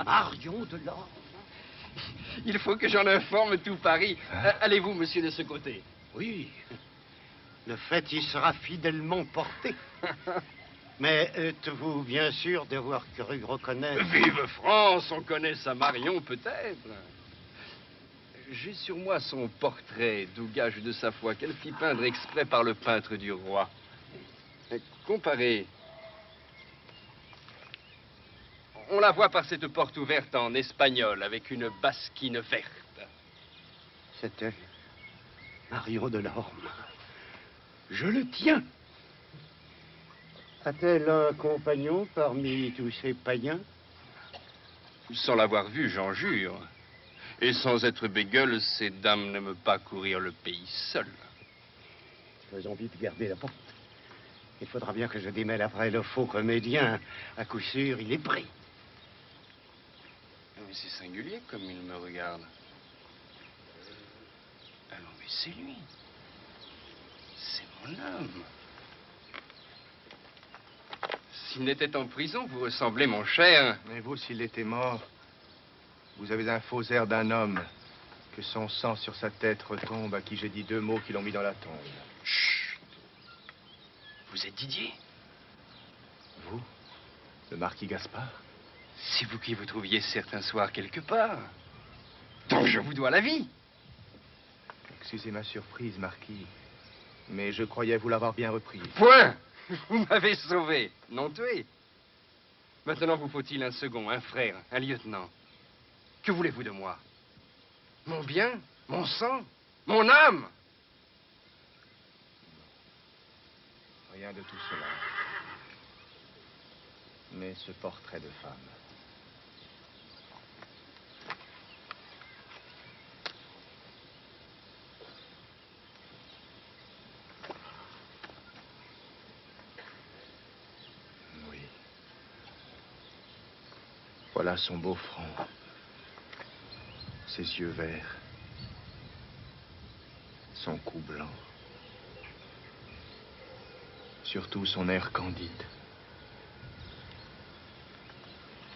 Marion Delorme? Il faut que j'en informe tout Paris. Allez-vous, monsieur, de ce côté? Oui. Le fait y sera fidèlement porté. Mais êtes-vous bien sûr d'avoir cru reconnaître... Vive France, on connaît sa Marion, peut-être. J'ai sur moi son portrait, d'où gage de sa foi, qu'elle fit peindre exprès par le peintre du roi. Comparez. On la voit par cette porte ouverte en espagnol, avec une basquine verte. C'est elle, Marion Delorme. Je le tiens. A-t-elle un compagnon parmi tous ces païens? Sans l'avoir vue, j'en jure. Et sans être bégueule, ces dames n'aiment pas courir le pays seules. Faisons vite garder la porte. Il faudra bien que je démêle après le faux comédien. À coup sûr, il est pris. Mais c'est singulier comme il me regarde. Ah non, mais c'est lui. C'est mon homme. S'il n'était en prison, vous ressemblez, mon cher. Mais vous, s'il était mort, vous avez un faux air d'un homme. Que son sang sur sa tête retombe, à qui j'ai dit 2 mots qui l'ont mis dans la tombe. Chut. Vous êtes Didier? Vous, le marquis Gaspard? C'est vous qui vous trouviez certain soir quelque part. Donc je vous dois la vie. Excusez ma surprise, marquis. Mais je croyais vous l'avoir bien reprise. Point. Vous m'avez sauvé, non tué. Maintenant, vous faut-il un second, un frère, un lieutenant. Que voulez-vous de moi? Mon bien, mon sang, mon âme? Rien de tout cela. Mais ce portrait de femme. Oui. Voilà son beau front. Ses yeux verts. Son cou blanc. Surtout son air candide.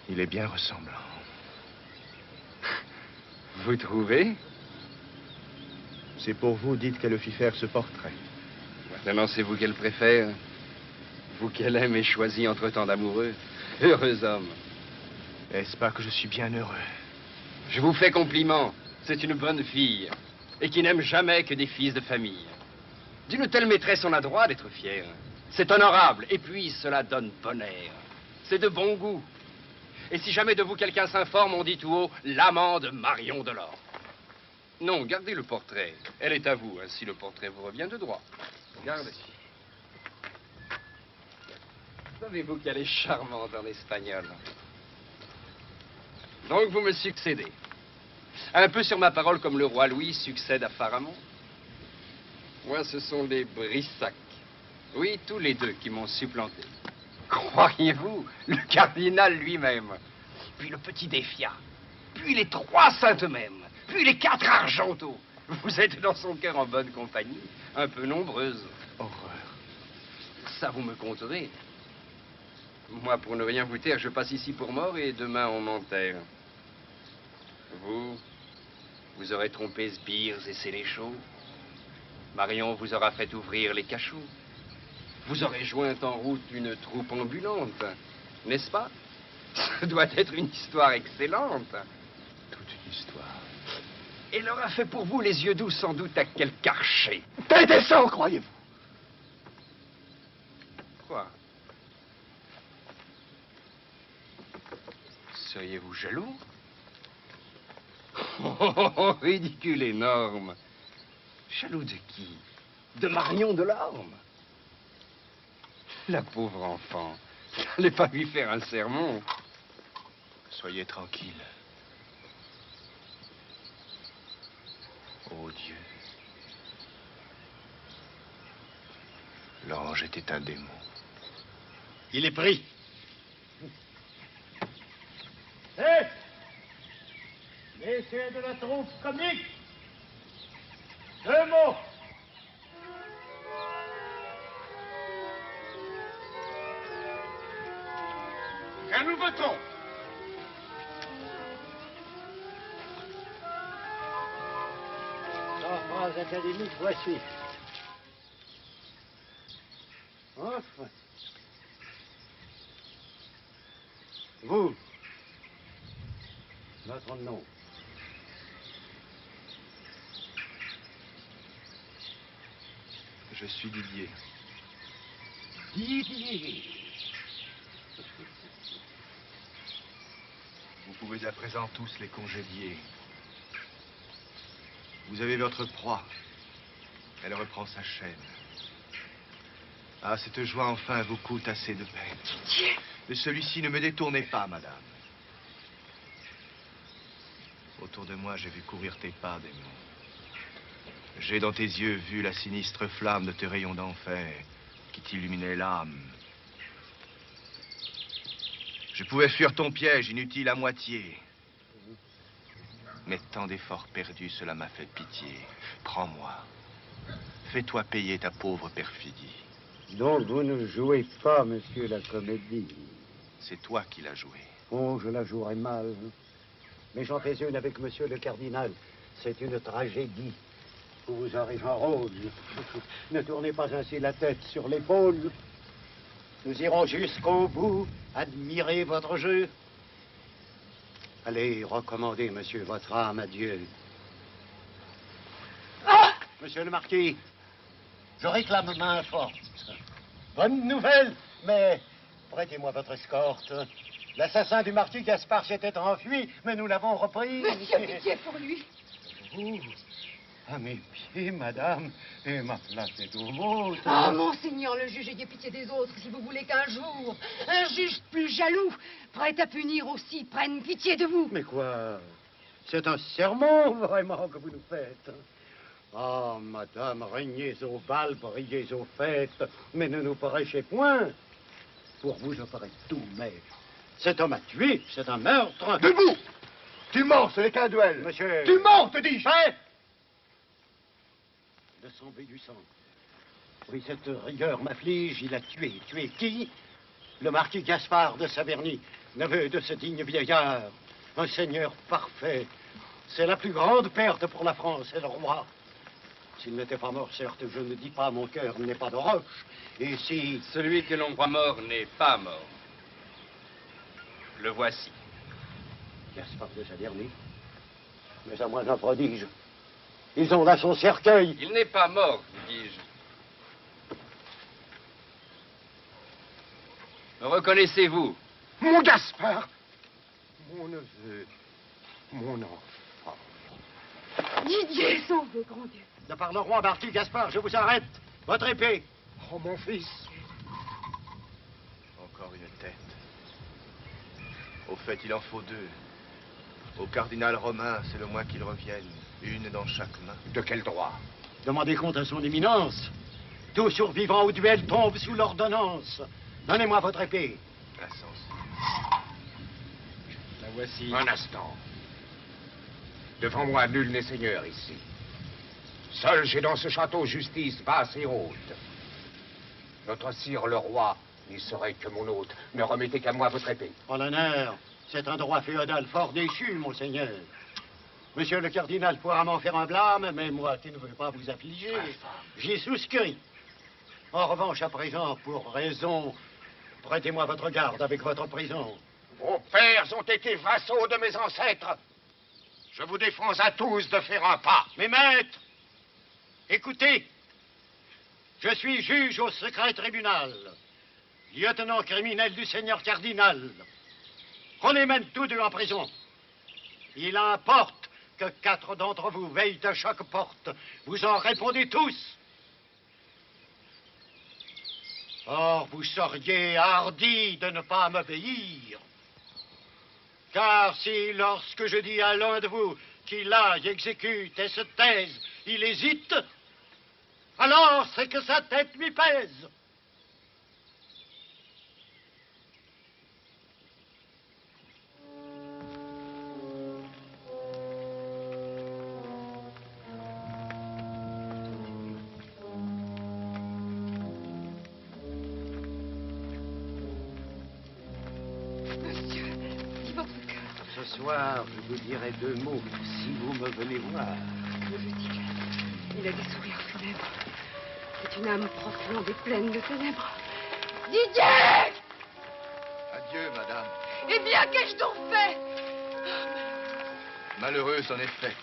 Il est bien ressemblant. Vous trouvez? C'est pour vous, dites qu'elle fit faire ce portrait. Maintenant, c'est vous qu'elle préfère. Vous qu'elle aime et choisit entre tant d'amoureux. Heureux homme. Est-ce pas que je suis bien heureux? Je vous fais compliment. C'est une bonne fille. Et qui n'aime jamais que des fils de famille. D'une telle maîtresse, on a droit d'être fier. C'est honorable. Et puis, cela donne bon air. C'est de bon goût. Et si jamais de vous quelqu'un s'informe, on dit tout haut l'amant de Marion Delorme. Non, gardez le portrait. Elle est à vous, ainsi le portrait vous revient de droit. Gardez. Savez-vous qu'elle est charmante en espagnol? Donc vous me succédez. Un peu sur ma parole comme le roi Louis succède à Pharamond. Moi, ce sont les Brissac. Oui, tous les deux qui m'ont supplanté. Croyez-vous, le cardinal lui-même, puis le petit Défiat, puis les 3 saintes mêmes, puis les 4 Argenteaux. Vous êtes dans son cœur en bonne compagnie, un peu nombreuse. Horreur. Ça, vous me compterez. Moi, pour ne rien vous taire, je passe ici pour mort et demain on m'enterre. Vous aurez trompé Sbires et Sénéchaux. Marion vous aura fait ouvrir les cachots. Vous aurez joint en route une troupe ambulante, n'est-ce pas? Ce doit être une histoire excellente. Toute une histoire. Elle aura fait pour vous les yeux doux sans doute à quel Carcher. Indécent, croyez-vous? Quoi? Seriez-vous jaloux? Oh, ridicule énorme. Jaloux de qui? De Marion Delorme? La pauvre enfant. N'allez pas lui faire un sermon. Soyez tranquille. Oh Dieu. L'ange était un démon. Il est pris. Hé! Laissez de la troupe comique! 2 mots! Un nouveau ton. Sans phrase académique, voici. Enfin. Vous. Votre nom. Je suis Didier. Didier. Vous pouvez à présent tous les congédier. Vous avez votre proie. Elle reprend sa chaîne. Ah, cette joie enfin vous coûte assez de peine. Didier. De celui-ci, ne me détournez pas, madame. Autour de moi, j'ai vu courir tes pas, démon. J'ai dans tes yeux vu la sinistre flamme de tes rayons d'enfer qui t'illuminait l'âme. Je pouvais fuir ton piège inutile à moitié. Mais tant d'efforts perdus, cela m'a fait pitié. Prends-moi. Fais-toi payer ta pauvre perfidie. Donc vous ne jouez pas, monsieur, la comédie. C'est toi qui l'as jouée. Oh, je la jouerai mal. Mais j'en fais une avec monsieur le cardinal. C'est une tragédie. Vous aurez un rôle. Ne tournez pas ainsi la tête sur l'épaule. Nous irons jusqu'au bout. Admirez votre jeu. Allez, recommandez, monsieur, votre âme à Dieu. Ah! Monsieur le marquis, je réclame main forte. Bonne nouvelle, mais prêtez-moi votre escorte. L'assassin du marquis Gaspard s'était enfui, mais nous l'avons repris. Monsieur, pitié pour lui. Vous, à mes pieds, madame, et ma place est au vôtre. Oh, monseigneur le juge, ayez pitié des autres, si vous voulez qu'un jour, un juge plus jaloux, prêt à punir aussi, prenne pitié de vous. Mais quoi? C'est un sermon, vraiment, que vous nous faites. Ah, madame, régnez au bal, brillez aux fêtes, mais ne nous prêchez point. Pour vous, je ferai tout, mais cet homme a tué, c'est un meurtre. Debout! Tu mens, ce n'est qu'un duel. Monsieur... Tu mens, te dis-je. De sang et du sang. Oui, cette rigueur m'afflige, il a tué. Tué qui? Le marquis Gaspard de Saverny, neveu de ce digne vieillard. Un seigneur parfait. C'est la plus grande perte pour la France et le roi. S'il n'était pas mort, certes, je ne dis pas, mon cœur n'est pas de roche. Et si... Celui que l'on croit mort n'est pas mort. Le voici. Gaspard de Saverny. Mais à moins un prodige. Ils ont là son cercueil. Il n'est pas mort, vous dis-je. Me reconnaissez-vous? Mon Gaspard! Mon neveu. Mon enfant. Didier, sauve, grand Dieu. De par le roi marquis Gaspard, je vous arrête. Votre épée. Oh, mon fils. Encore une tête. Au fait, il en faut 2. Au cardinal romain, c'est le moins qu'il revienne. Une dans chaque main. De quel droit? Demandez compte à son éminence. Tout survivant au duel tombe sous l'ordonnance. Donnez-moi votre épée. La voici. Un instant. Devant moi, nul n'est seigneur ici. Seul j'ai dans ce château justice basse et haute. Notre sire le roi n'y serait que mon hôte. Ne remettez qu'à moi votre épée. En l'honneur, c'est un droit féodal fort déchu, monseigneur. Monsieur le cardinal pourra m'en faire un blâme, mais moi qui ne veux pas vous affliger, j'y souscris. En revanche, à présent, pour raison, prêtez-moi votre garde avec votre prison. Vos pères ont été vassaux de mes ancêtres. Je vous défends à tous de faire un pas. Mes maîtres, écoutez, je suis juge au secret tribunal, lieutenant criminel du seigneur cardinal. On les mène tous deux en prison. Il importe que 4 d'entre vous veillent à chaque porte. Vous en répondez tous. Or, vous seriez hardi de ne pas m'obéir. Car si, lorsque je dis à l'un de vous qu'il aille, exécute et se taise, il hésite, alors c'est que sa tête lui pèse. Ce soir, je vous dirai 2 mots si vous me venez voir. Le Vatican, il a des sourires funèbres. C'est une âme profonde et pleine de ténèbres. Didier! Adieu, madame. Eh bien, qu'ai-je donc fait? Malheureuse, en effet.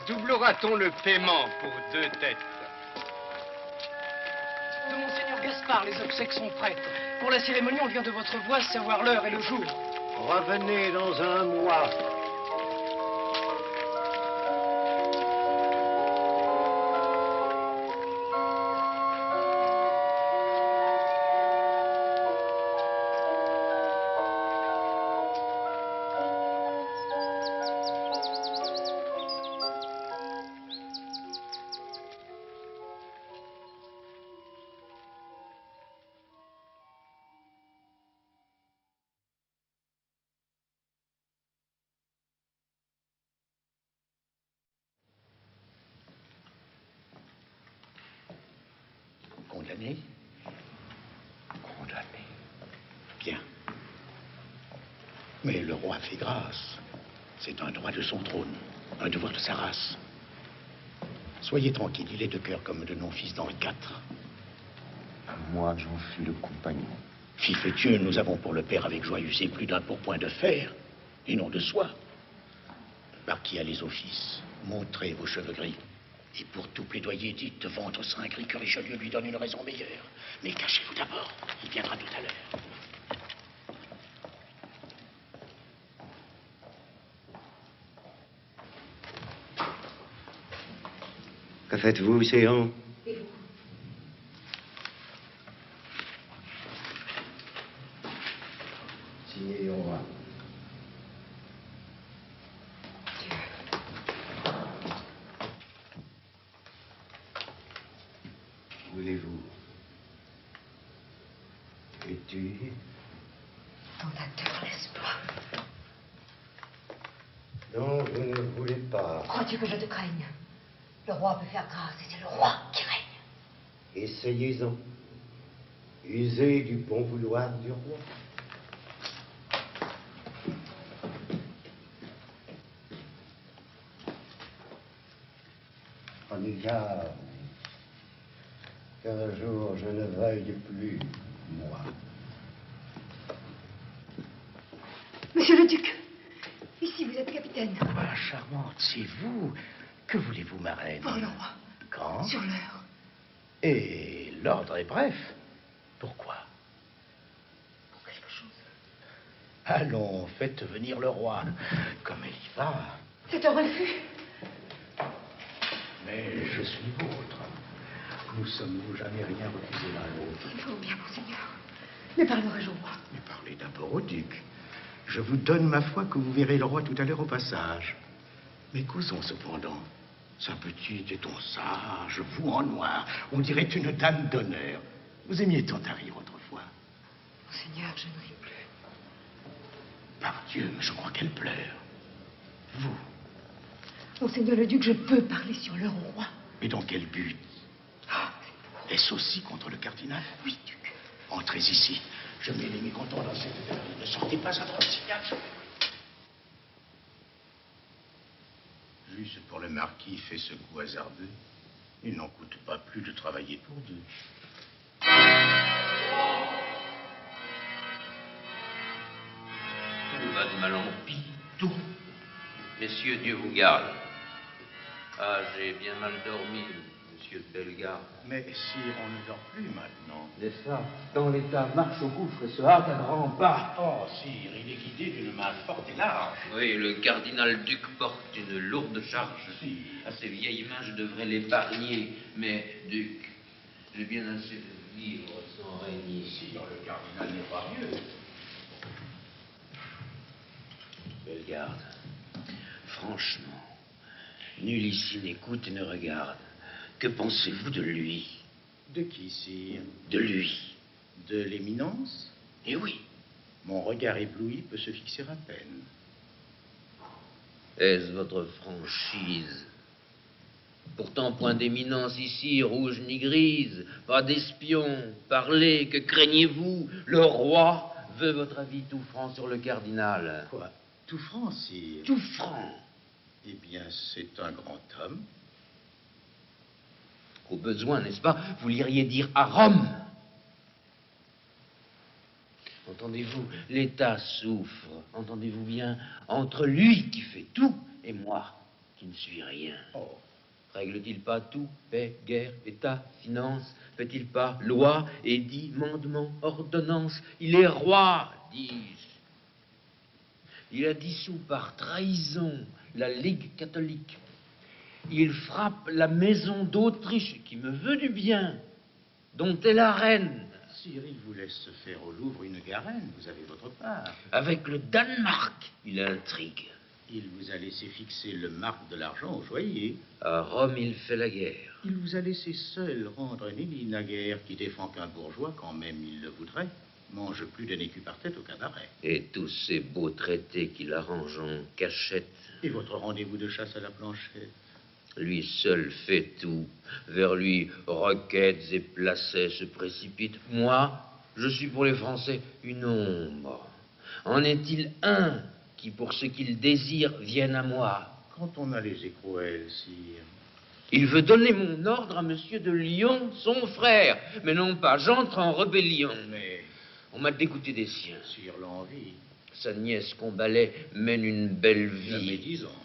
Doublera-t-on le paiement pour 2 têtes? De Monseigneur Gaspard, les obsèques sont prêtes. Pour la cérémonie, on vient de votre voix savoir l'heure et le jour. Revenez dans 1 mois. Condamné? Condamné. Bien. Mais le roi fait grâce. C'est un droit de son trône, un devoir de sa race. Soyez tranquille, il est de cœur comme de nos fils d'Henri IV. Moi, j'en suis le compagnon. Fif et Dieu, nous avons pour le père avec joie usé plus d'un pourpoint de fer, et non de soie. Marquis a les offices, montrez vos cheveux gris. Et pour tout plaidoyer, dites devant votre sein gris que Richelieu lui donne une raison meilleure. Mais cachez-vous d'abord, il viendra tout à l'heure. Que faites-vous, Séant? Et vous? Signez au roi. Voulez-vous tuer? Fondateur, l'espoir. Non, vous ne voulez pas. Crois-tu que je te craigne? Le roi peut faire grâce et c'est le roi qui règne. Essayez-en. Usez du bon vouloir du roi. Prenez garde qu'un jour je ne veuille plus, moi. Monsieur le duc, ici vous êtes capitaine. Ah, charmante, c'est vous. Que voulez-vous, ma reine? Voir le roi. Quand? Sur l'heure. Et l'ordre est bref. Pourquoi? Pour quelque chose. Allons, faites venir le roi. Comme elle y va. C'est un refus. Mais je suis vôtre. Nous sommes-nous jamais rien refusé l'un l'autre? Il faut bien, monseigneur. Mais parlerai-je au roi? Mais parlez d'abord au duc. Je vous donne ma foi que vous verrez le roi tout à l'heure au passage. Mais causons cependant. Sa petite et ton sage, vous en noir, on dirait une dame d'honneur. Vous aimiez tant à rire autrefois. Monseigneur, je ne ris plus. Par Dieu, je crois qu'elle pleure. Vous. Monseigneur le duc, je peux parler sur l'heure au roi. Mais dans quel but? Est-ce aussi contre le cardinal? Oui, duc. Entrez ici. Je mets les mécontents dans cette table. Ne sortez pas avant le signal. Juste pour le marquis fait ce coup hasardeux. Il n'en coûte pas plus de travailler pour deux. Tout va de mal en pis, tout. Messieurs, Dieu vous garde. Ah, j'ai bien mal dormi, monsieur de Bellegarde. Mais sire, on ne dort plus maintenant. N'est-ce pas? Quand l'État marche au gouffre et se hâte à grands pas. Oh, sire, il est guidé d'une main forte et large. Oui, le cardinal-duc porte une lourde charge. Si. À ces vieilles mains, je devrais l'épargner. Mais, duc, j'ai bien assez de vivre sans régner. Sire, le cardinal n'est pas vieux. Bellegarde, franchement, nul ici n'écoute et ne regarde. Que pensez-vous de lui? De qui, sire? De lui. De l'éminence? Eh oui. Mon regard ébloui peut se fixer à peine. Est-ce votre franchise? Pourtant, point d'éminence ici, rouge ni grise, pas d'espion. Parlez, que craignez-vous? Le roi veut votre avis tout franc sur le cardinal. Quoi? Tout franc, sire? Tout franc. Eh bien, c'est un grand homme. Au besoin, n'est-ce pas, vous l'iriez dire à Rome. Entendez-vous, l'État souffre, entendez-vous bien, entre lui qui fait tout et moi qui ne suis rien. Oh. Règle-t-il pas tout? Paix, guerre, État, finance? Fait-il pas loi, édit, mandement, ordonnance? Il est roi, dis-je. Il a dissous par trahison la Ligue catholique. Il frappe la maison d'Autriche, qui me veut du bien, dont est la reine. Sire, il vous laisse faire au Louvre une garenne, vous avez votre part. Avec le Danemark, il intrigue. Il vous a laissé fixer le marque de l'argent au joaillier. À Rome, il fait la guerre. Il vous a laissé seul rendre une éline à guerre qui défend qu'un bourgeois, quand même il le voudrait, mange plus d'un écu par tête au cabaret. Et tous ces beaux traités qu'il arrange en cachette. Et votre rendez-vous de chasse à la planchette? Lui seul fait tout. Vers lui, requêtes et placets se précipitent. Moi, je suis pour les Français une ombre. En est-il un qui, pour ce qu'il désire, vienne à moi? Quand on a les écrouelles, sire. Il veut donner mon ordre à monsieur de Lyon, son frère. Mais non pas, j'entre en rébellion. Mais on m'a dégoûté des siens. Sur l'envie. Sa nièce Combalet mène une belle vie. La médisance.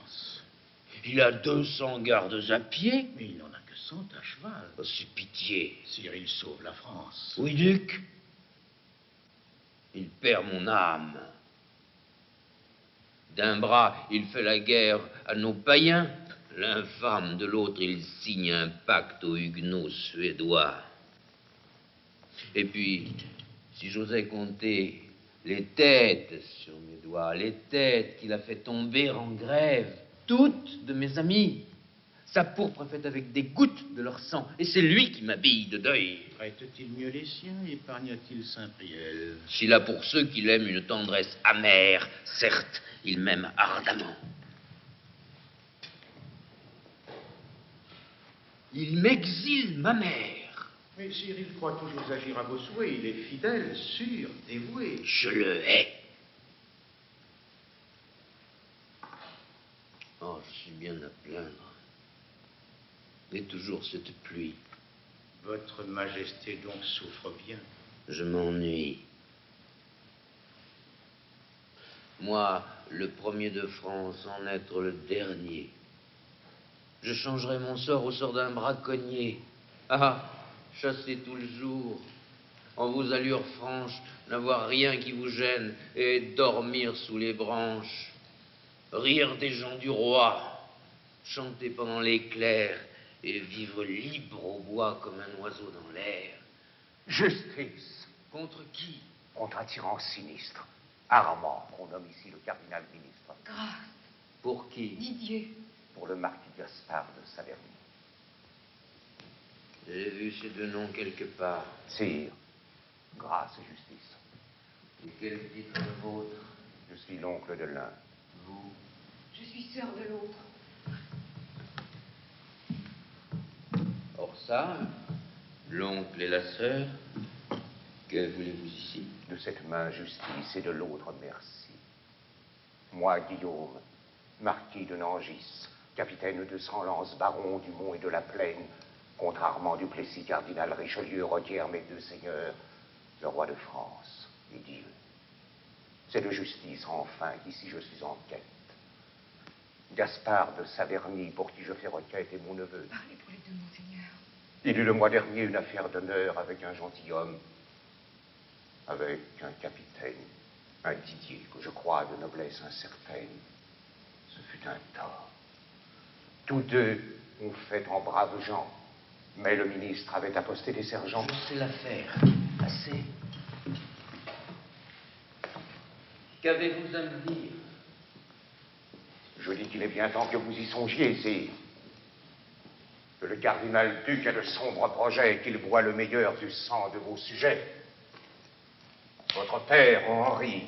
Il a 200 gardes à pied. Mais il n'en a que 100 à cheval. Oh, c'est pitié. Sire, il sauve la France. Oui, duc. Il perd mon âme. D'un bras, il fait la guerre à nos païens. L'infâme de l'autre, il signe un pacte aux huguenots suédois. Et puis, si j'osais compter les têtes sur mes doigts, les têtes qu'il a fait tomber en grève, toutes de mes amis, sa pourpre est faite avec des gouttes de leur sang, et c'est lui qui m'habille de deuil. Traite-t-il mieux les siens, épargne-t-il Saint-Priel? S'il a pour ceux qu'il aime une tendresse amère, certes, il m'aime ardemment. Il m'exile ma mère. Mais sire, il croit toujours agir à vos souhaits. Il est fidèle, sûr, dévoué. Je le hais. Oh, je suis bien à plaindre. Et toujours cette pluie. Votre Majesté donc souffre bien. Je m'ennuie. Moi, le premier de France, en être le dernier. Je changerai mon sort au sort d'un braconnier. Ah, chasser tout le jour, en vos allures franches, n'avoir rien qui vous gêne, et dormir sous les branches. Rire des gens du roi, chanter pendant l'éclair, et vivre libre au bois comme un oiseau dans l'air. Justice. Contre qui? Contre un tyran sinistre, Armand, qu'on nomme ici le cardinal ministre. Grâce. Pour qui? Didier. Pour le marquis Gaspard de Saverny. J'ai vu ces deux noms quelque part. Sire, grâce et justice. Et quel titre le vôtre? Je suis l'oncle de l'un. Vous? Je suis sœur de l'autre. Or ça, l'oncle et la sœur, que voulez-vous ici? De cette main justice et de l'autre merci. Moi, Guillaume, marquis de Nangis, capitaine de Sans-Lance, baron du Mont et de la Plaine, contrairement du Plessis cardinal Richelieu, requiert mes deux seigneurs, le roi de France et Dieu. C'est de justice, enfin, qu'ici je suis en quête. Gaspard de Saverny, pour qui je fais requête, est mon neveu. Parlez pour les deux, monseigneur. Il eut le mois dernier une affaire d'honneur avec un gentilhomme, avec un capitaine, un Didier, que je crois de noblesse incertaine. Ce fut un tort. Tous deux ont fait en braves gens, mais le ministre avait aposté des sergents. Je sais l'affaire. Assez. Qu'avez-vous à me dire? Je dis qu'il est bien temps que vous y songiez, sire. Que le cardinal-duc a de sombres projets et qu'il boit le meilleur du sang de vos sujets. Votre père, Henri,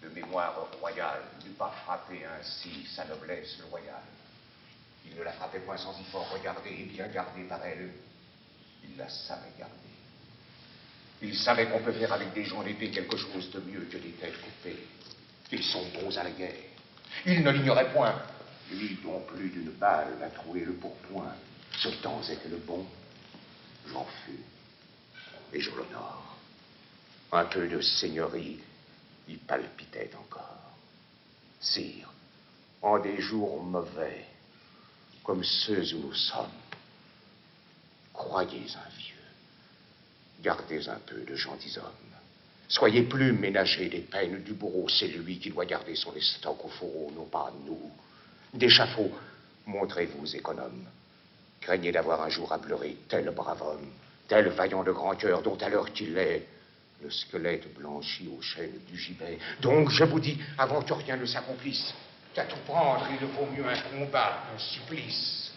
de mémoire royale, n'eût pas frappé ainsi sa noblesse loyale. Il ne la frappait point sans y fort regarder et bien garder par elle. Il la savait garder. Il savait qu'on peut faire avec des gens d'épée quelque chose de mieux que des têtes coupées. Ils sont bons à la guerre. Il ne l'ignorait point. Lui, dont plus d'une balle a troué le pourpoint. Ce temps était le bon. J'en fus. Et je l'honore. Un peu de seigneurie y palpitait encore. Sire, en des jours mauvais, comme ceux où nous sommes, croyez un vieux. Gardez un peu de gentilshommes. Soyez plus ménagers des peines du bourreau. C'est lui qui doit garder son estoc au fourreau, non pas nous. D'échafaud, montrez-vous économe. Craignez d'avoir un jour à pleurer tel brave homme, tel vaillant de grand cœur dont à l'heure qu'il est, le squelette blanchi aux chaînes du gibet. Donc, je vous dis, avant que rien ne s'accomplisse, qu'à tout prendre, il vaut mieux un combat qu'un supplice.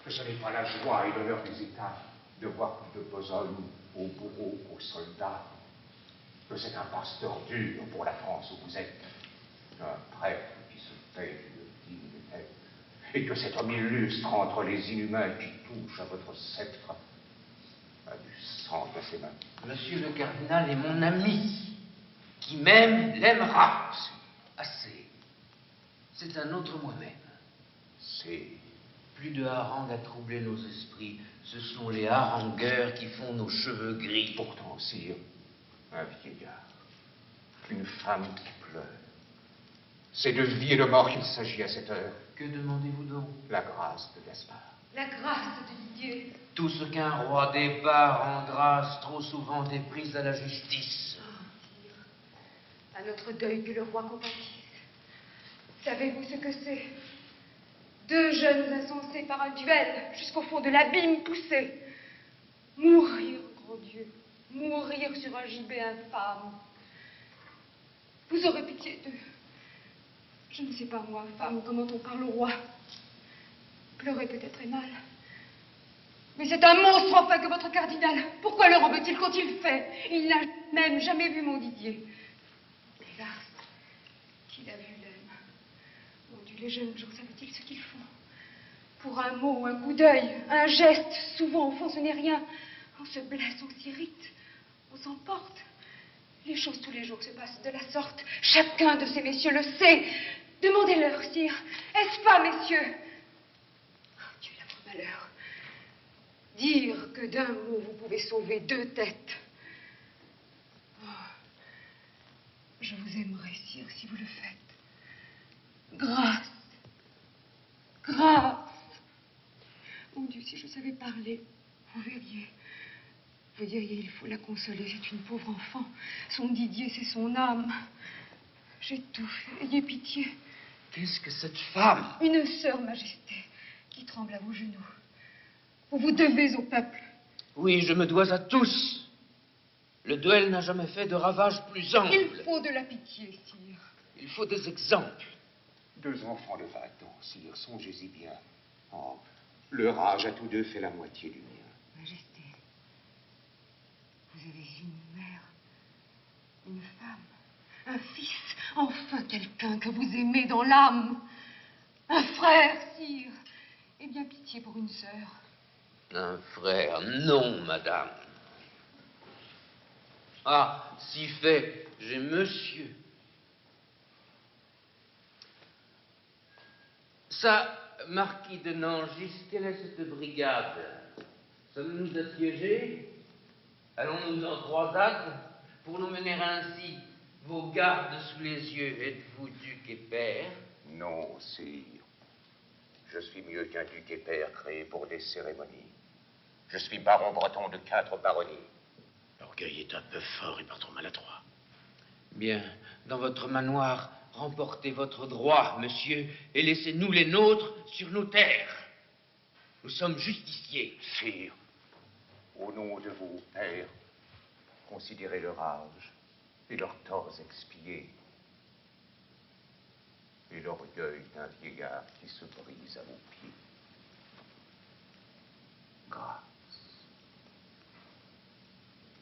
Que ce n'est pas la joie et l'honneur des États de voir plus de besogne aux bourreaux qu'aux soldats. Que c'est un pasteur dur pour la France où vous êtes, un prêtre qui se paie d'une digne tête, et que cet homme illustre entre les inhumains qui touche à votre sceptre a du sang de ses mains. Monsieur le cardinal est mon ami. Qui m'aime, l'aimera. Assez. C'est un autre moi-même. C'est... Plus de harangue à troubler nos esprits. Ce sont les harangueurs qui font nos cheveux gris. Pourtant, sire, un vieillard, une femme qui pleure. C'est de vie et de mort qu'il s'agit à cette heure. Que demandez-vous donc? La grâce de Gaspard. La grâce de Dieu. Tout ce qu'un roi départ en grâce, trop souvent est pris à la justice. Oh, dire, à notre deuil que le roi compatisse. Savez-vous ce que c'est? Deux jeunes insensés par un duel, jusqu'au fond de l'abîme poussés. Mourir, grand Dieu, mourir sur un gibet infâme. Vous aurez pitié d'eux. Je ne sais pas, moi, femme, comment on parle au roi. Pleurer peut-être est mal. Mais c'est un monstre, enfin, que votre cardinal. Pourquoi le en veut-il quand il fait? Il n'a même jamais vu mon Didier. Hélas, qu'il a vu l'aime. Mon Dieu, les jeunes gens, savent-ils ce qu'ils font? Pour un mot, un coup d'œil, un geste, souvent, au fond, ce n'est rien. On se blesse, on s'irrite, on s'emporte. Les choses tous les jours se passent de la sorte. Chacun de ces messieurs le sait. Demandez-leur, sire. Est-ce pas, messieurs? Oh, Dieu, l'amour malheur. Dire que d'un mot, vous pouvez sauver deux têtes. Oh, je vous aimerais, sire, si vous le faites. Grâce. Grâce. Mon Dieu, si je savais parler, vous verriez. Vous diriez, il faut la consoler, c'est une pauvre enfant. Son Didier, c'est son âme. J'étouffe, ayez pitié. Qu'est-ce que cette femme? Une sœur, Majesté, qui tremble à vos genoux. Vous vous devez au peuple. Oui, je me dois à tous. Le duel n'a jamais fait de ravage plus ample. Il faut de la pitié, sire. Il faut des exemples. 2 enfants de 20 ans, sire, songez-y bien. Oh, leur âge à tous deux fait la moitié du mien. Majesté, vous avez une mère, une femme, un fils, enfin quelqu'un que vous aimez dans l'âme. Un frère, sire. Eh bien, pitié pour une sœur. Un frère, non, madame. Ah, si fait, j'ai monsieur. Ça, marquis de Nangis, quelle est cette brigade? Sommes-nous assiégés? Allons-nous en croisade pour nous mener ainsi vos gardes sous les yeux? Êtes-vous duc et père? Non, sire. Je suis mieux qu'un duc et père créé pour des cérémonies. Je suis baron breton de 4 baronnies. L'orgueil est un peu fort et par trop maladroit. Bien, dans votre manoir, remportez votre droit, monsieur, et laissez-nous les nôtres sur nos terres. Nous sommes justiciers. Sire, au nom de vos pères, considérez leur âge et leurs torts expiés et l'orgueil d'un vieillard qui se brise à vos pieds. Grâce.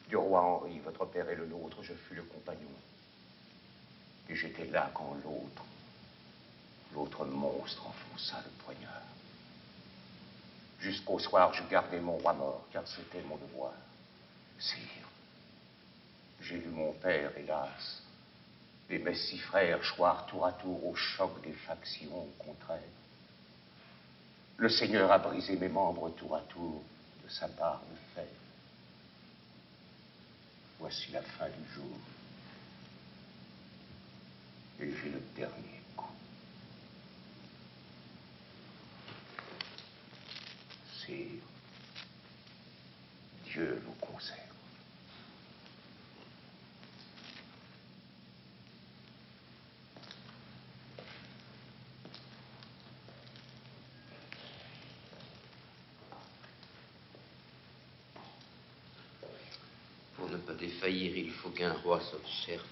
Du roi Henri, votre père et le nôtre, je fus le compagnon. Et j'étais là quand l'autre monstre enfonça le poignard. Jusqu'au soir, je gardai mon roi mort, car c'était mon devoir. Sire, j'ai vu mon père, hélas, et mes 6 frères choir tour à tour au choc des factions contraires. Le Seigneur a brisé mes membres tour à tour de sa barre de fer. Voici la fin du jour. Et j'ai le dernier coup. Sire, Dieu vous conserve. Pour ne pas défaillir, il faut qu'un roi s'observe.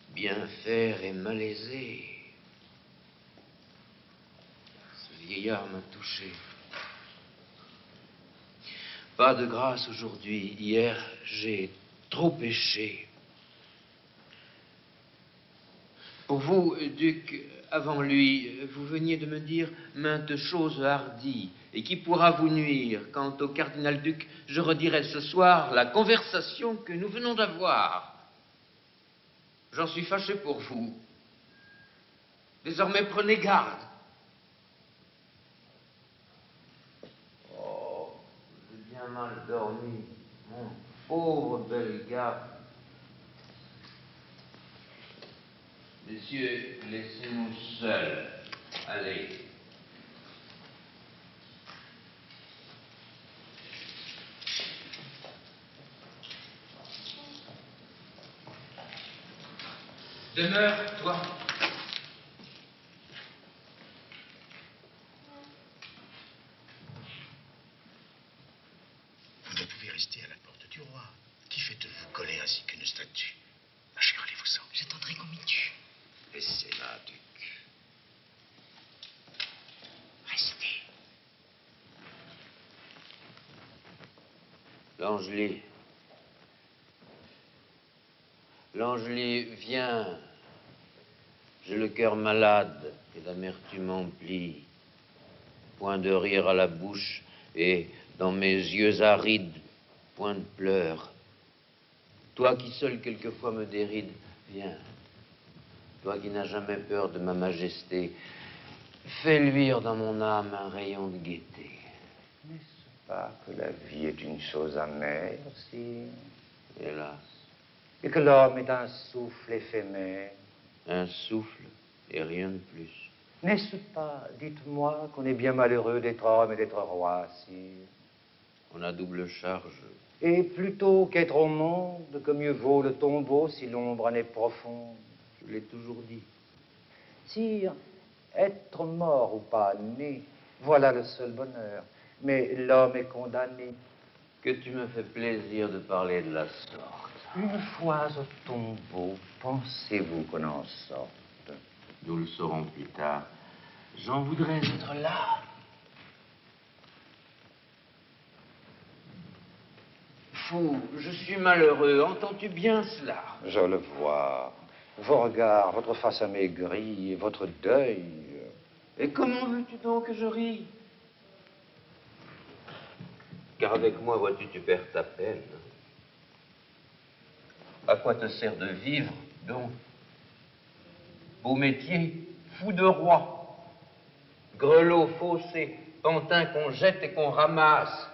Bien faire et malaiser. Ce vieillard m'a touché. Pas de grâce aujourd'hui. Hier, j'ai trop péché. Pour vous, duc, avant lui, vous veniez de me dire maintes choses hardies, et qui pourra vous nuire. Quant au cardinal-duc, je redirai ce soir la conversation que nous venons d'avoir. J'en suis fâché pour vous. Désormais, prenez garde. Oh, j'ai bien mal dormi, mon pauvre Bellegarde. Messieurs, laissez-nous seuls. Allez. Demeure, toi. Vous ne pouvez rester à la porte du roi. Qui faites-vous coller ainsi qu'une statue? Ma chère, allez-vous-en. J'attendrai qu'on m'y tue. Laissez-la, duc. Restez. L'Angely. L'Angely, viens. J'ai le cœur malade et l'amertume emplie. Point de rire à la bouche et dans mes yeux arides, point de pleurs. Toi qui seul quelquefois me dérides, viens. Toi qui n'as jamais peur de ma majesté, fais luire dans mon âme un rayon de gaieté. N'est-ce pas que la vie est une chose amère, sire? Hélas. Et que l'homme est un souffle éphémère? Un souffle et rien de plus. N'est-ce pas, dites-moi, qu'on est bien malheureux d'être homme et d'être roi, sire? On a double charge. Et plutôt qu'être au monde, que mieux vaut le tombeau si l'ombre en est profonde. Je l'ai toujours dit. Sire, être mort ou pas né, voilà le seul bonheur. Mais l'homme est condamné. Que tu me fais plaisir de parler de la sorte. Une fois au tombeau, pensez-vous qu'on en sorte? Nous le saurons plus tard. J'en voudrais être là. Fou, je suis malheureux. Entends-tu bien cela? Je le vois. Vos regards, votre face amaigrie, votre deuil. Et comment veux-tu donc que je rie? Car avec moi, vois-tu, tu perds ta peine. À quoi te sert de vivre, donc? Beau métier, fou de roi, grelot faussé, pantin qu'on jette et qu'on ramasse,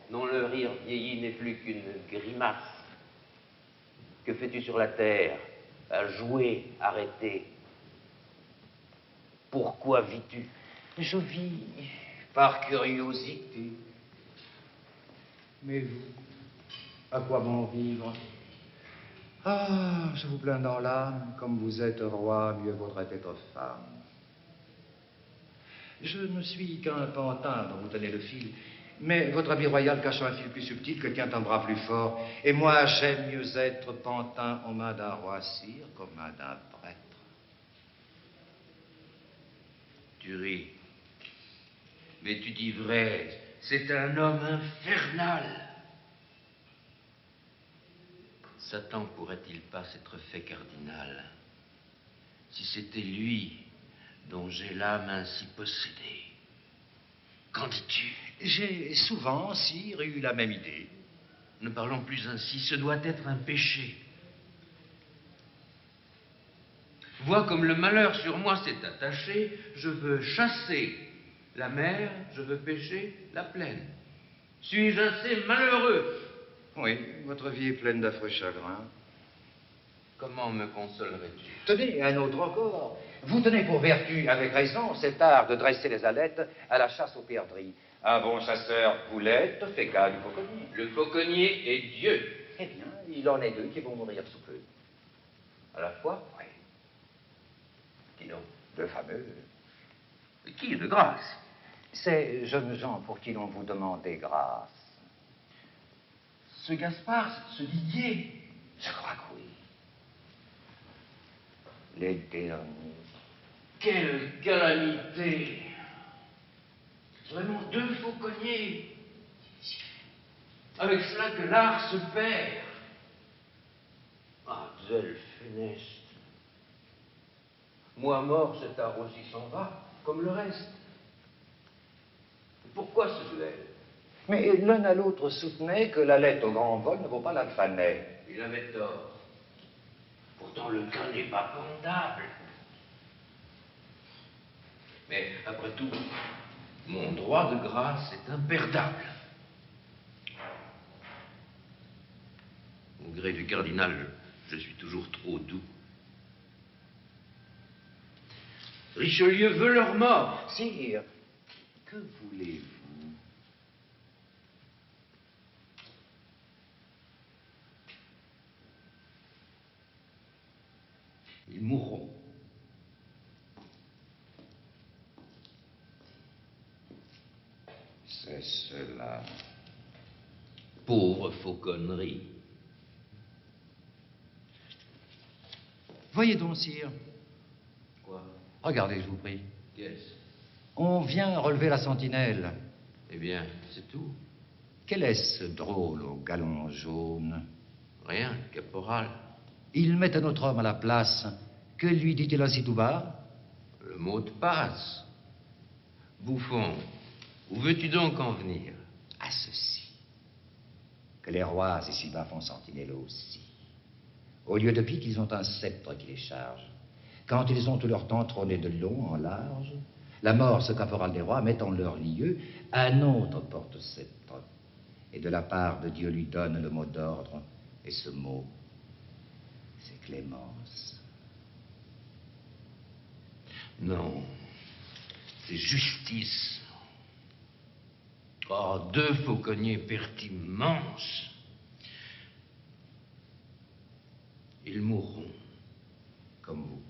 dont le rire vieilli n'est plus qu'une grimace. Que fais-tu sur la terre? À jouer, arrêter. Pourquoi vis-tu? Je vis par curiosité. Mais vous, à quoi bon vivre? Ah, je vous plains dans l'âme, comme vous êtes roi, mieux vaudrait être femme. Je ne suis qu'un pantin dont vous tenez le fil, mais votre habit royal cache un fil plus subtil que tient un bras plus fort. Et moi, j'aime mieux être pantin aux mains d'un roi sire qu'aux mains d'un prêtre. Tu ris. Mais tu dis vrai, c'est un homme infernal. Satan pourrait-il pas s'être fait cardinal si c'était lui dont j'ai l'âme ainsi possédée? Qu'en dis-tu? J'ai souvent, sire, eu la même idée. Ne parlons plus ainsi, ce doit être un péché. Vois comme le malheur sur moi s'est attaché, je veux chasser la mer, je veux pêcher la plaine. Suis-je assez malheureux? Oui, votre vie est pleine d'affreux chagrins. Comment me consolerais-tu? Tenez, un autre encore. Vous tenez pour vertu, avec raison, cet art de dresser les alettes à la chasse aux perdrix. Un bon chasseur poulette fait cas du fauconnier. Le fauconnier est Dieu. Eh bien, il en est deux qui vont mourir sous peu. À la fois? Oui. Dis donc. Deux fameux. Qui, de grâce? Ces jeunes gens pour qui l'on vous demande des grâces. Ce Gaspard, ce Didier? Je crois que oui. Les derniers. Quelle calamité! Vraiment deux fauconniers. Avec cela que l'art se perd. Ah, duel funeste. Moi mort, cet art aussi s'en va, comme le reste. Pourquoi ce duel? Mais l'un à l'autre soutenait que la lettre au grand vol ne vaut pas la fanet. Il avait tort. Pourtant, le cas n'est pas pendable. Mais, après tout, mon droit de grâce est imperdable. Au gré du cardinal, je suis toujours trop doux. Richelieu veut leur mort. Sire, que voulez-vous? Ils mourront. C'est cela. Pauvre fauconnerie. Voyez donc, sire. Quoi? Regardez, je vous prie. Qu'est-ce? On vient relever la sentinelle. Eh bien, c'est tout. Quel est ce drôle au galon jaune? Rien, caporal. Il met un autre homme à la place. Que lui dit-il ainsi tout bas? Le mot de passe. Bouffon, où veux-tu donc en venir? À ceci. Que les rois ici-bas font sentinelle aussi. Au lieu de pique, ils ont un sceptre qui les charge. Quand ils ont tout leur temps trôné de long en large, la mort, ce caporal des rois, met en leur lieu un autre porte-sceptre. Et de la part de Dieu lui donne le mot d'ordre. Et ce mot, c'est Clémence. Non, c'est justice. Oh, deux fauconniers perte immense. Ils mourront. Comme vous.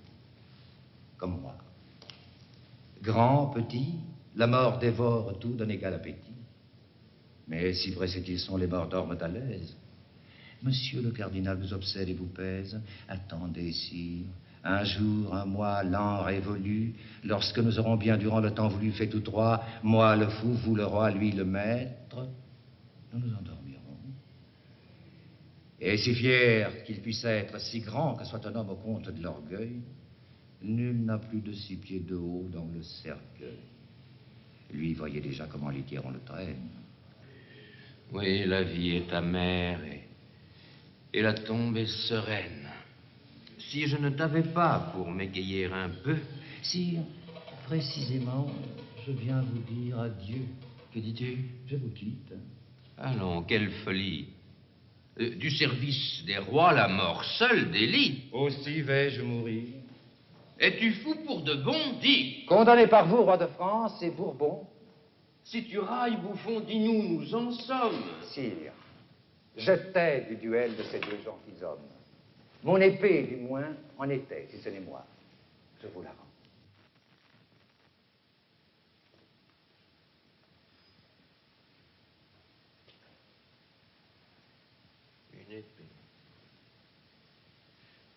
Comme moi. Grand, petit, la mort dévore tout d'un égal appétit. Mais si pressés qu'ils sont, les morts dorment à l'aise. Monsieur le cardinal vous obsède et vous pèse. Attendez, sire. Un jour, un mois, l'an révolu, lorsque nous aurons bien durant le temps voulu fait tout droit, moi le fou, vous le roi, lui le maître, nous nous endormirons. Et si fier qu'il puisse être, si grand que soit un homme au compte de l'orgueil, nul n'a plus de 6 pieds de haut dans le cercueil. Lui, voyez déjà comment les tiers on le traîne. Oui, la vie est amère et la tombe est sereine. Si je ne t'avais pas pour m'égayer un peu... Sire, précisément, je viens vous dire adieu. Que dis-tu? Je vous quitte. Allons, quelle folie. Du service des rois, la mort seule délie. Aussi vais-je mourir. Es-tu fou pour de bon? Dis. Condamné par vous, roi de France et Bourbon. Si tu railles, bouffon, dis-nous, nous en sommes. Sire, je tais du duel de ces deux gentilshommes. Mon épée, du moins, en était, si ce n'est moi. Je vous la rends. Une épée.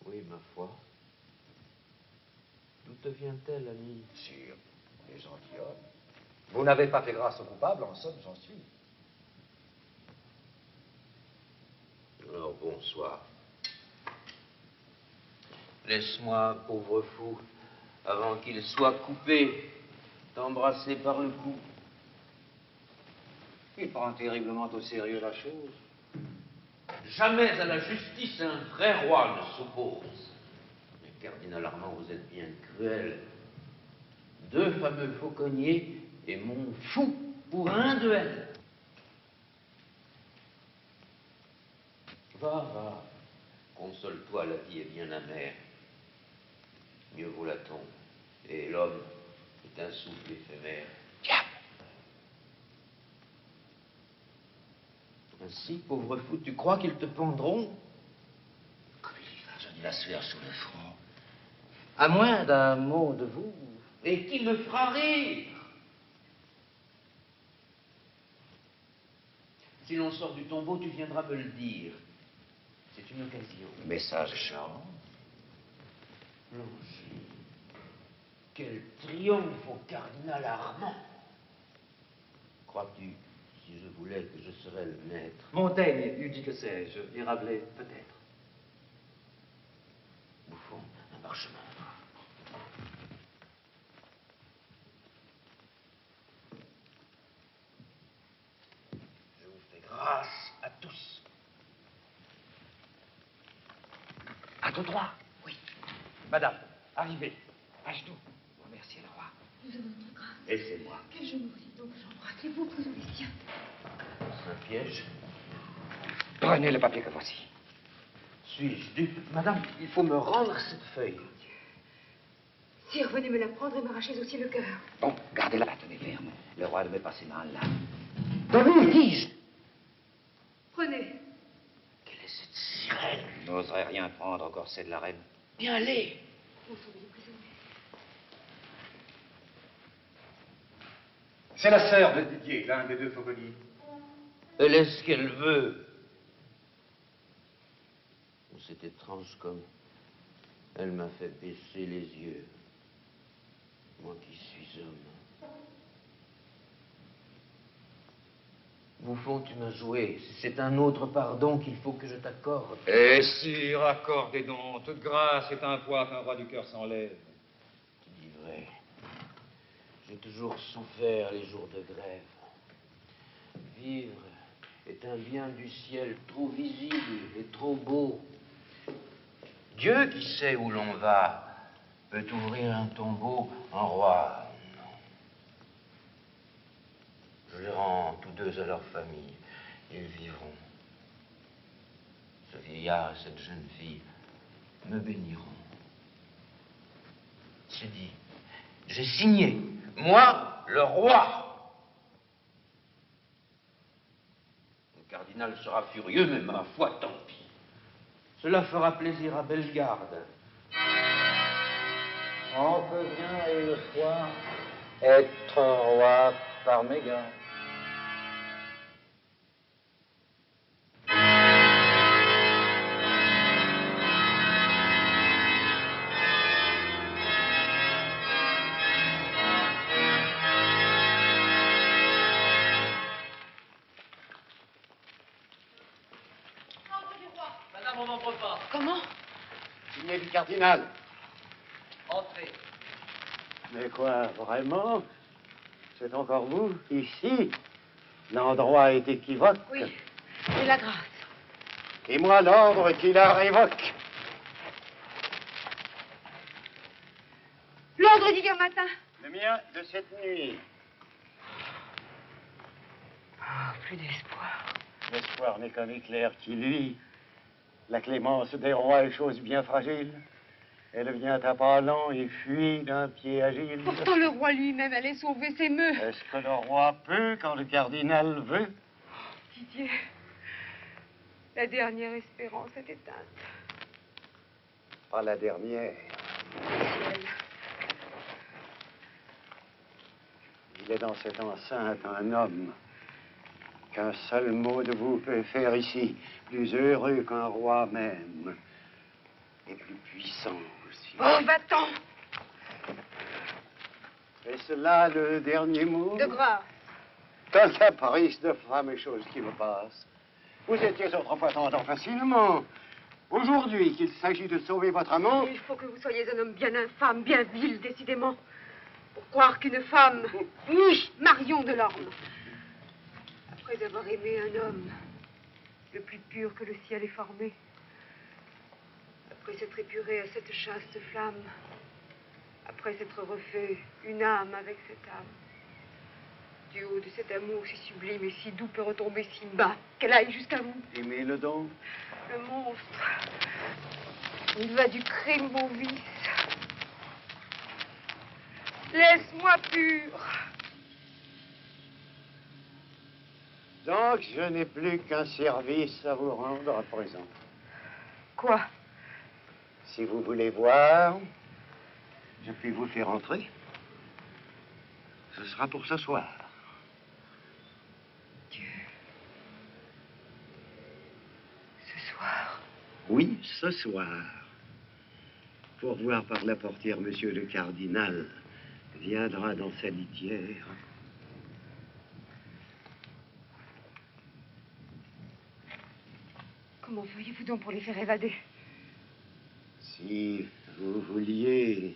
Oui, ma foi. D'où te vient-elle, ami? Sire, les gentilshommes. Vous n'avez pas fait grâce au coupable, en somme, j'en suis. Alors, bonsoir. Laisse-moi, pauvre fou, avant qu'il soit coupé, t'embrasser par le cou. Il prend terriblement au sérieux la chose. Jamais à la justice un vrai roi ne s'oppose. Mais cardinal Armand, vous êtes bien cruel. 2 fameux fauconniers et mon fou pour un duel. Va, console-toi, la vie est bien amère. Mieux vaut la tombe, et l'homme est un souffle éphémère. Diable! Ainsi, pauvre fou, tu crois qu'ils te pendront? Comme il va, je la sueur sur le front. À moins d'un mot de vous. Et qui me fera rire? Si l'on sort du tombeau, tu viendras me le dire. C'est une occasion. Message charmant. Blanchi, quel triomphe au cardinal Armand! Crois-tu, si je voulais, que je serais le maître? Montaigne eût dit que sais-je, et Rabelais peut-être. Bouffon, un parchemin. Je vous fais grâce à tous. À tout droit, oui. Madame, arrivez. À genoux. Remerciez le roi. Nous avons notre grâce. Et c'est moi. Quel genou vous donc, j'embrasse les vôtres ou les siens. C'est un piège. Prenez le papier que voici. Suis-je dupe? Madame, il faut me rendre cette feuille. Sire, venez me la prendre et m'arrachez aussi le cœur. Bon, gardez-la, tenez ferme. Le roi ne met pas ses mains là. Donnez, dis-je. Prenez. Quelle est cette sirène? Je n'oserais rien prendre au corset de la reine. Bien, allez. Où sont les prisonniers? C'est la sœur de Didier, l'un des 2 fauconniers. Elle est ce qu'elle veut. C'est étrange comme elle m'a fait baisser les yeux. Moi qui suis homme. Bouffon, tu m'as joué. C'est un autre pardon qu'il faut que je t'accorde. Eh, sire, accordez donc. Toute grâce est un poids qu'un roi du cœur s'enlève. Tu dis vrai. J'ai toujours souffert les jours de grève. Vivre est un bien du ciel trop visible et trop beau. Dieu qui sait où l'on va peut ouvrir un tombeau en roi. Non. Je les rends tous 2 à leur famille. Ils vivront. Ce vieillard et cette jeune fille me béniront. C'est dit. J'ai signé. Moi, le roi. Le cardinal sera furieux, mais ma foi, tant pis. Cela fera plaisir à Bellegarde. On peut bien, une fois, être roi par mégarde. Comment? Signé du cardinal. Entrez. Mais quoi, vraiment? C'est encore vous, ici? L'endroit est équivoque. Oui, et la grâce. Et moi, l'ordre qui la révoque. L'ordre d'hier matin. Le mien de cette nuit. Plus d'espoir. L'espoir n'est qu'un éclair qui luit. La clémence des rois est chose bien fragile. Elle vient à pas lents et fuit d'un pied agile. Pourtant, le roi lui-même allait sauver ses meux. Est-ce que le roi peut quand le cardinal veut? Didier, la dernière espérance est éteinte. Pas la dernière. Il est dans cette enceinte un homme qu'un seul mot de vous peut faire ici plus heureux qu'un roi même et plus puissant aussi. Oh, va-t'en! Est-ce là le dernier mot? De grâce. Quant à Paris de femme et choses qui me passent, vous étiez autrefois tentant facilement. Aujourd'hui qu'il s'agit de sauver votre amant... Il faut que vous soyez un homme bien infâme, bien vil, décidément, pour croire qu'une femme, oui, Marion de Lorme, après avoir aimé un homme, le plus pur que le ciel ait formé, après s'être épuré à cette chaste flamme, après s'être refait une âme avec cette âme, du haut de cet amour si sublime et si doux peut retomber si bas, qu'elle aille jusqu'à vous. Aimez-le donc. Le monstre, il va du crime au vice. Laisse-moi pur. Donc, je n'ai plus qu'un service à vous rendre à présent. Quoi? Si vous voulez voir, je puis vous faire entrer. Ce sera pour ce soir. Dieu. Ce soir? Oui, ce soir. Pour voir par la portière, monsieur le cardinal viendra dans sa litière. Comment feriez-vous donc pour les faire évader? Si vous vouliez,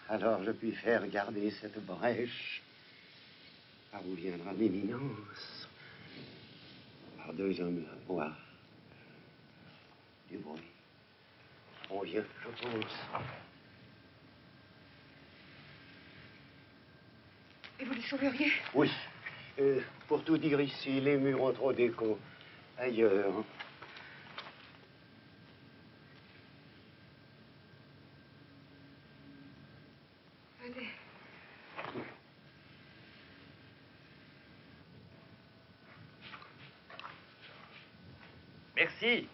alors je puis faire garder cette brèche par où viendra l'éminence, par deux hommes à boire. Du bruit. On vient, je pense. Et vous les sauveriez? Oui. Pour tout dire ici, les murs ont trop d'écho. Ailleurs. Venez. Merci.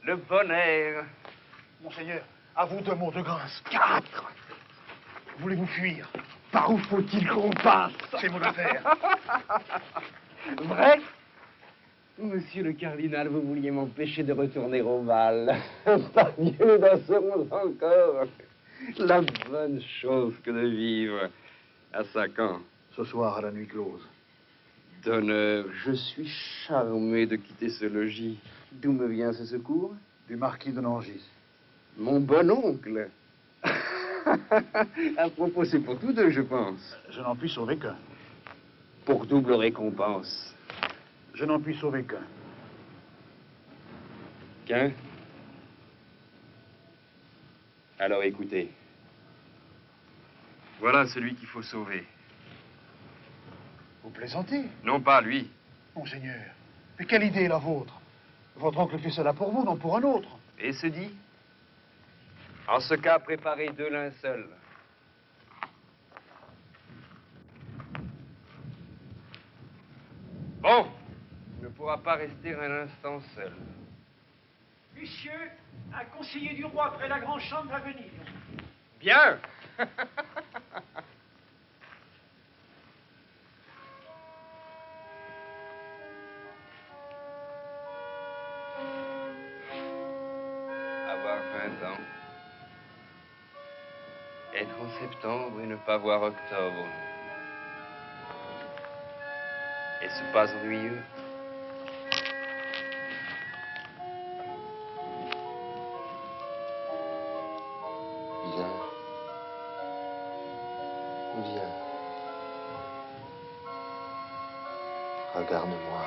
Le bon air. Monseigneur, à vous deux mots de grâce. 4. Voulez-vous fuir? Par où faut-il qu'on passe? C'est mon affaire. Vrai? Monsieur le cardinal, vous vouliez m'empêcher de retourner au bal. Pas mieux dans ce monde encore. La bonne chose que de vivre à 5 ans. Ce soir, à la nuit close. D'honneur, je suis charmé de quitter ce logis. D'où me vient ce secours? Du marquis de Nangis. Mon bon oncle. À propos, c'est pour tous deux, je pense. Je n'en puis sauver qu'un. Pour double récompense. Je n'en puis sauver qu'un. Qu'un? Alors écoutez. Voilà celui qu'il faut sauver. Vous plaisantez? Non pas lui. Monseigneur, mais quelle idée est la vôtre? Votre oncle fait cela pour vous, non pour un autre. Et se dit? En ce cas, préparez 2 linceuls. Bon, il ne pourra pas rester un instant seul. Messieurs, un conseiller du roi près la grande chambre va venir. Bien. Avoir 20 ans. Être en septembre et ne pas voir octobre. Est-ce pas ennuyeux? Regarde-moi.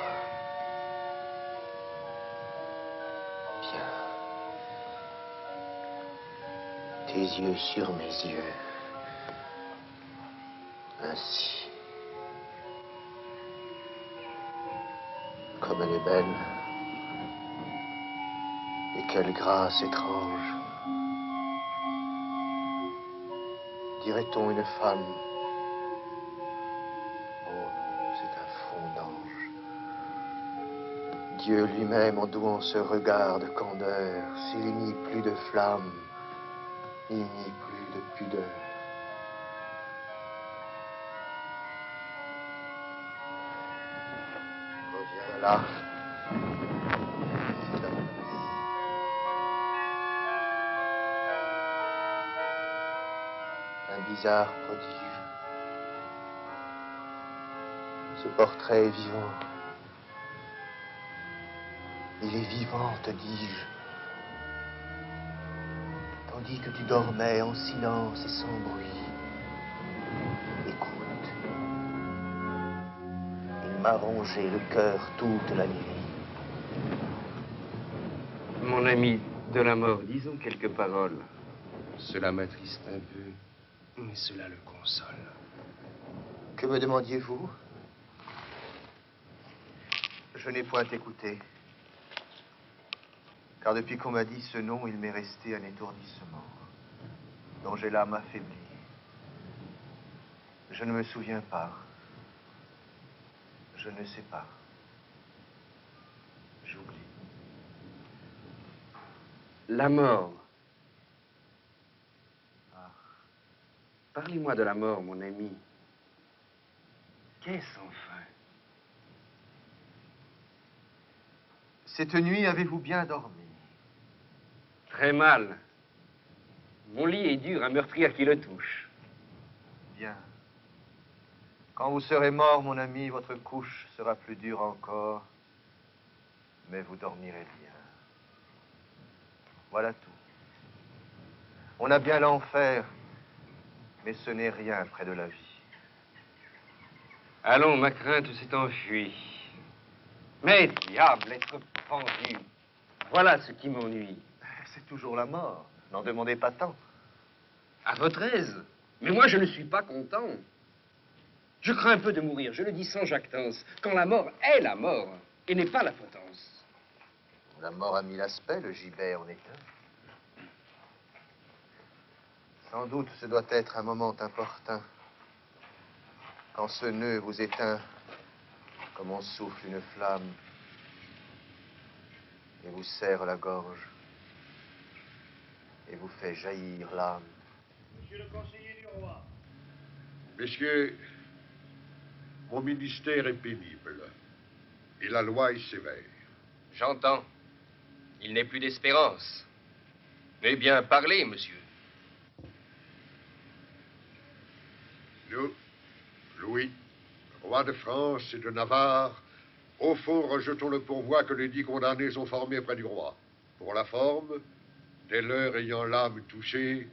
Bien. Tes yeux sur mes yeux. Ainsi. Comme elle est belle. Et quelle grâce étrange. Dirait-on une femme? Oh non, c'est un front d'ange. Dieu lui-même, en douant ce regard de candeur, s'il n'y plus de flamme, il n'y plus de pudeur. Reviens là. Un bizarre prodige. Ce portrait est vivant. Il est vivant, te dis-je. Tandis que tu dormais en silence et sans bruit. Écoute. Il m'a rongé le cœur toute la nuit. Mon ami de la mort, disons quelques paroles. Cela m'attriste un peu, mais cela le console. Que me demandiez-vous? Je n'ai point écouté. Car depuis qu'on m'a dit ce nom, il m'est resté un étourdissement, dont j'ai l'âme affaiblie. Je ne me souviens pas. Je ne sais pas. J'oublie. La mort. Ah. Parlez-moi de la mort, mon ami. Qu'est-ce enfin? Cette nuit, avez-vous bien dormi? Très mal. Mon lit est dur à meurtrir qui le touche. Bien. Quand vous serez mort, mon ami, votre couche sera plus dure encore, mais vous dormirez bien. Voilà tout. On a bien l'enfer, mais ce n'est rien près de la vie. Allons, ma crainte s'est enfuie. Mais diable, être pendu, voilà ce qui m'ennuie. C'est toujours la mort. N'en demandez pas tant. À votre aise. Mais moi, je ne suis pas content. Je crains un peu de mourir, je le dis sans jactance, quand la mort est la mort, et n'est pas la potence. La mort a mis l'aspect, le gibet en est un. Sans doute, ce doit être un moment importun. Quand ce nœud vous éteint, comme on souffle une flamme, et vous serre la gorge, et vous fait jaillir l'âme. Monsieur le conseiller du roi. Messieurs, mon ministère est pénible, et la loi est sévère. J'entends. Il n'est plus d'espérance. Eh bien, parlez, monsieur. Nous, Louis, roi de France et de Navarre, au fond, rejetons le pourvoi que les 10 condamnés ont formé près du roi. Pour la forme, dès l'heure ayant l'âme touchée,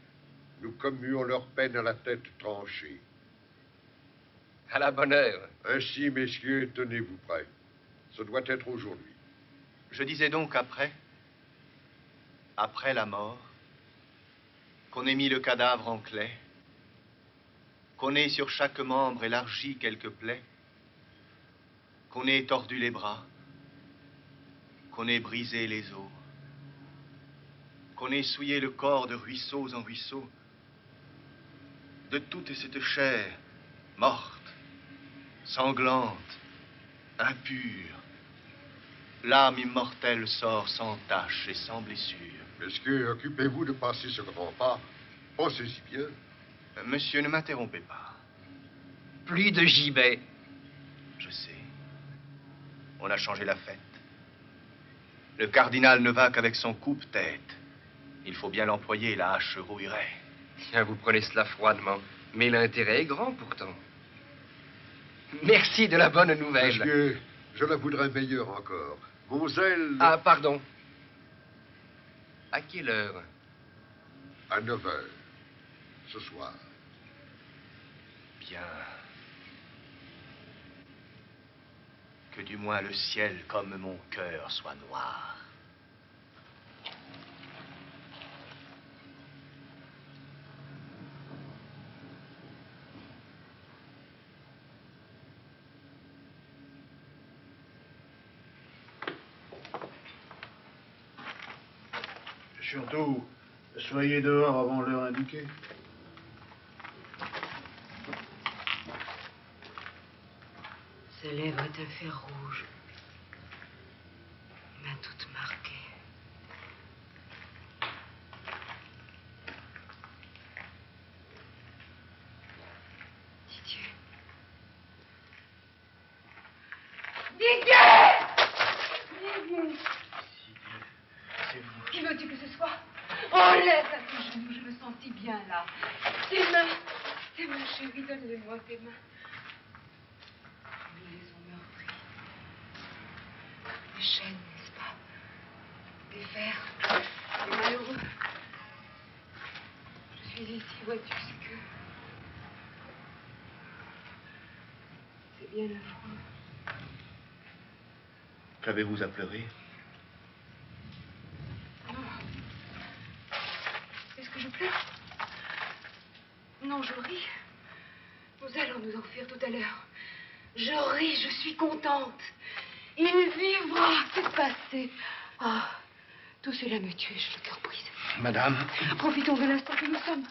nous commuons leur peine à la tête tranchée. À la bonne heure. Ainsi, messieurs, tenez-vous prêts. Ce doit être aujourd'hui. Je disais donc après la mort, qu'on ait mis le cadavre en claie, qu'on ait sur chaque membre élargi quelques plaies, qu'on ait tordu les bras, qu'on ait brisé les os, qu'on ait souillé le corps de ruisseaux en ruisseaux, de toute cette chair morte, sanglante, impure, l'âme immortelle sort sans tache et sans blessure. Messieurs, occupez-vous de passer ce grand pas. Pensez-y bien. Monsieur, ne m'interrompez pas. Plus de gibet. Je sais. On a changé la fête. Le cardinal ne va qu'avec son coupe-tête. Il faut bien l'employer, la hache rouillerait. Tiens, vous prenez cela froidement. Mais l'intérêt est grand, pourtant. Merci de la bonne nouvelle. Monsieur, je la voudrais meilleure encore. Mon zèle... Ah, pardon. À quelle heure? À 9 heures, ce soir. Bien. Que Que du moins le ciel, comme mon cœur, soit noir. Surtout, soyez dehors avant l'heure indiquée. Ses lèvres est un fer rouge. Main toute marquée. Didier. Didier! Didier! C'est vous. Qui veux-tu que ce soit? Enlève à tes genoux, je me sens si bien là. Tes mains chérie, donne-les-moi tes mains. Ils les ont meurtris. Des chaînes, n'est-ce pas? Des fers, des malheureux. Je suis ici, vois-tu, c'est que... C'est bien affreux. Qu'avez-vous à pleurer? Non. Est-ce que je pleure? Non, je ris. Nous allons nous enfuir tout à l'heure. Je ris, je suis contente. Il vivra, c'est passé. Ah, tout cela me tue, j'ai le cœur brisé. Madame. Profitons de l'instant que nous sommes.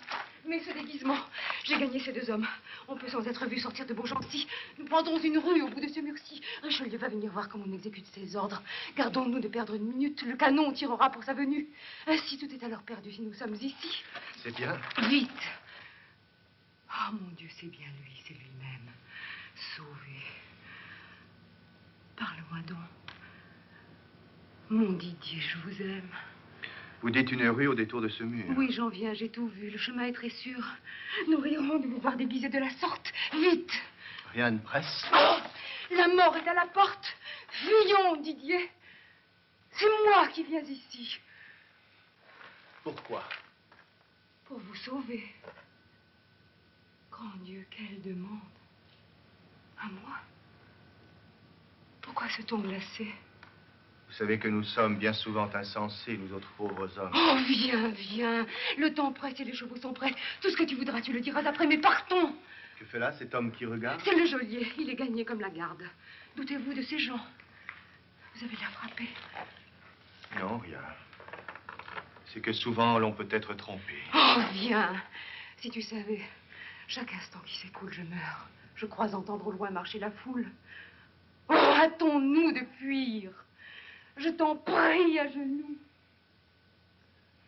Mais ce déguisement, j'ai gagné ces deux hommes. On peut sans être vu sortir de Beaugency. Nous prendrons une rue au bout de ce mur-ci. Richelieu va venir voir comment on exécute ses ordres. Gardons-nous de perdre une minute. Le canon tirera pour sa venue. Ainsi, tout est alors perdu si nous sommes ici. C'est bien. Vite. Oh mon Dieu, c'est bien lui, c'est lui-même. Sauvé. Parle-moi donc. Mon Didier, je vous aime. Vous dites une rue au détour de ce mur. Oui, j'en viens, j'ai tout vu. Le chemin est très sûr. Nous rirons de vous voir déguisés de la sorte. Vite. Rien ne presse. Oh, la mort est à la porte. Fuyons, Didier. C'est moi qui viens ici. Pourquoi? Pour vous sauver. Grand Dieu, quelle demande. À moi? Pourquoi ce ton glacé? Vous savez que nous sommes bien souvent insensés, nous autres pauvres hommes. Oh, viens, viens. Le temps presse et les chevaux sont prêts. Tout ce que tu voudras, tu le diras après, mais partons. Que fait là cet homme qui regarde? C'est le geôlier. Il est gagné comme la garde. Doutez-vous de ces gens? Vous avez l'air frappé. Non, rien. C'est que souvent l'on peut être trompé. Oh, viens. Si tu savais, chaque instant qui s'écoule, je meurs. Je crois entendre au loin marcher la foule. Oh, hâtons-nous de fuir. Je t'en prie à genoux.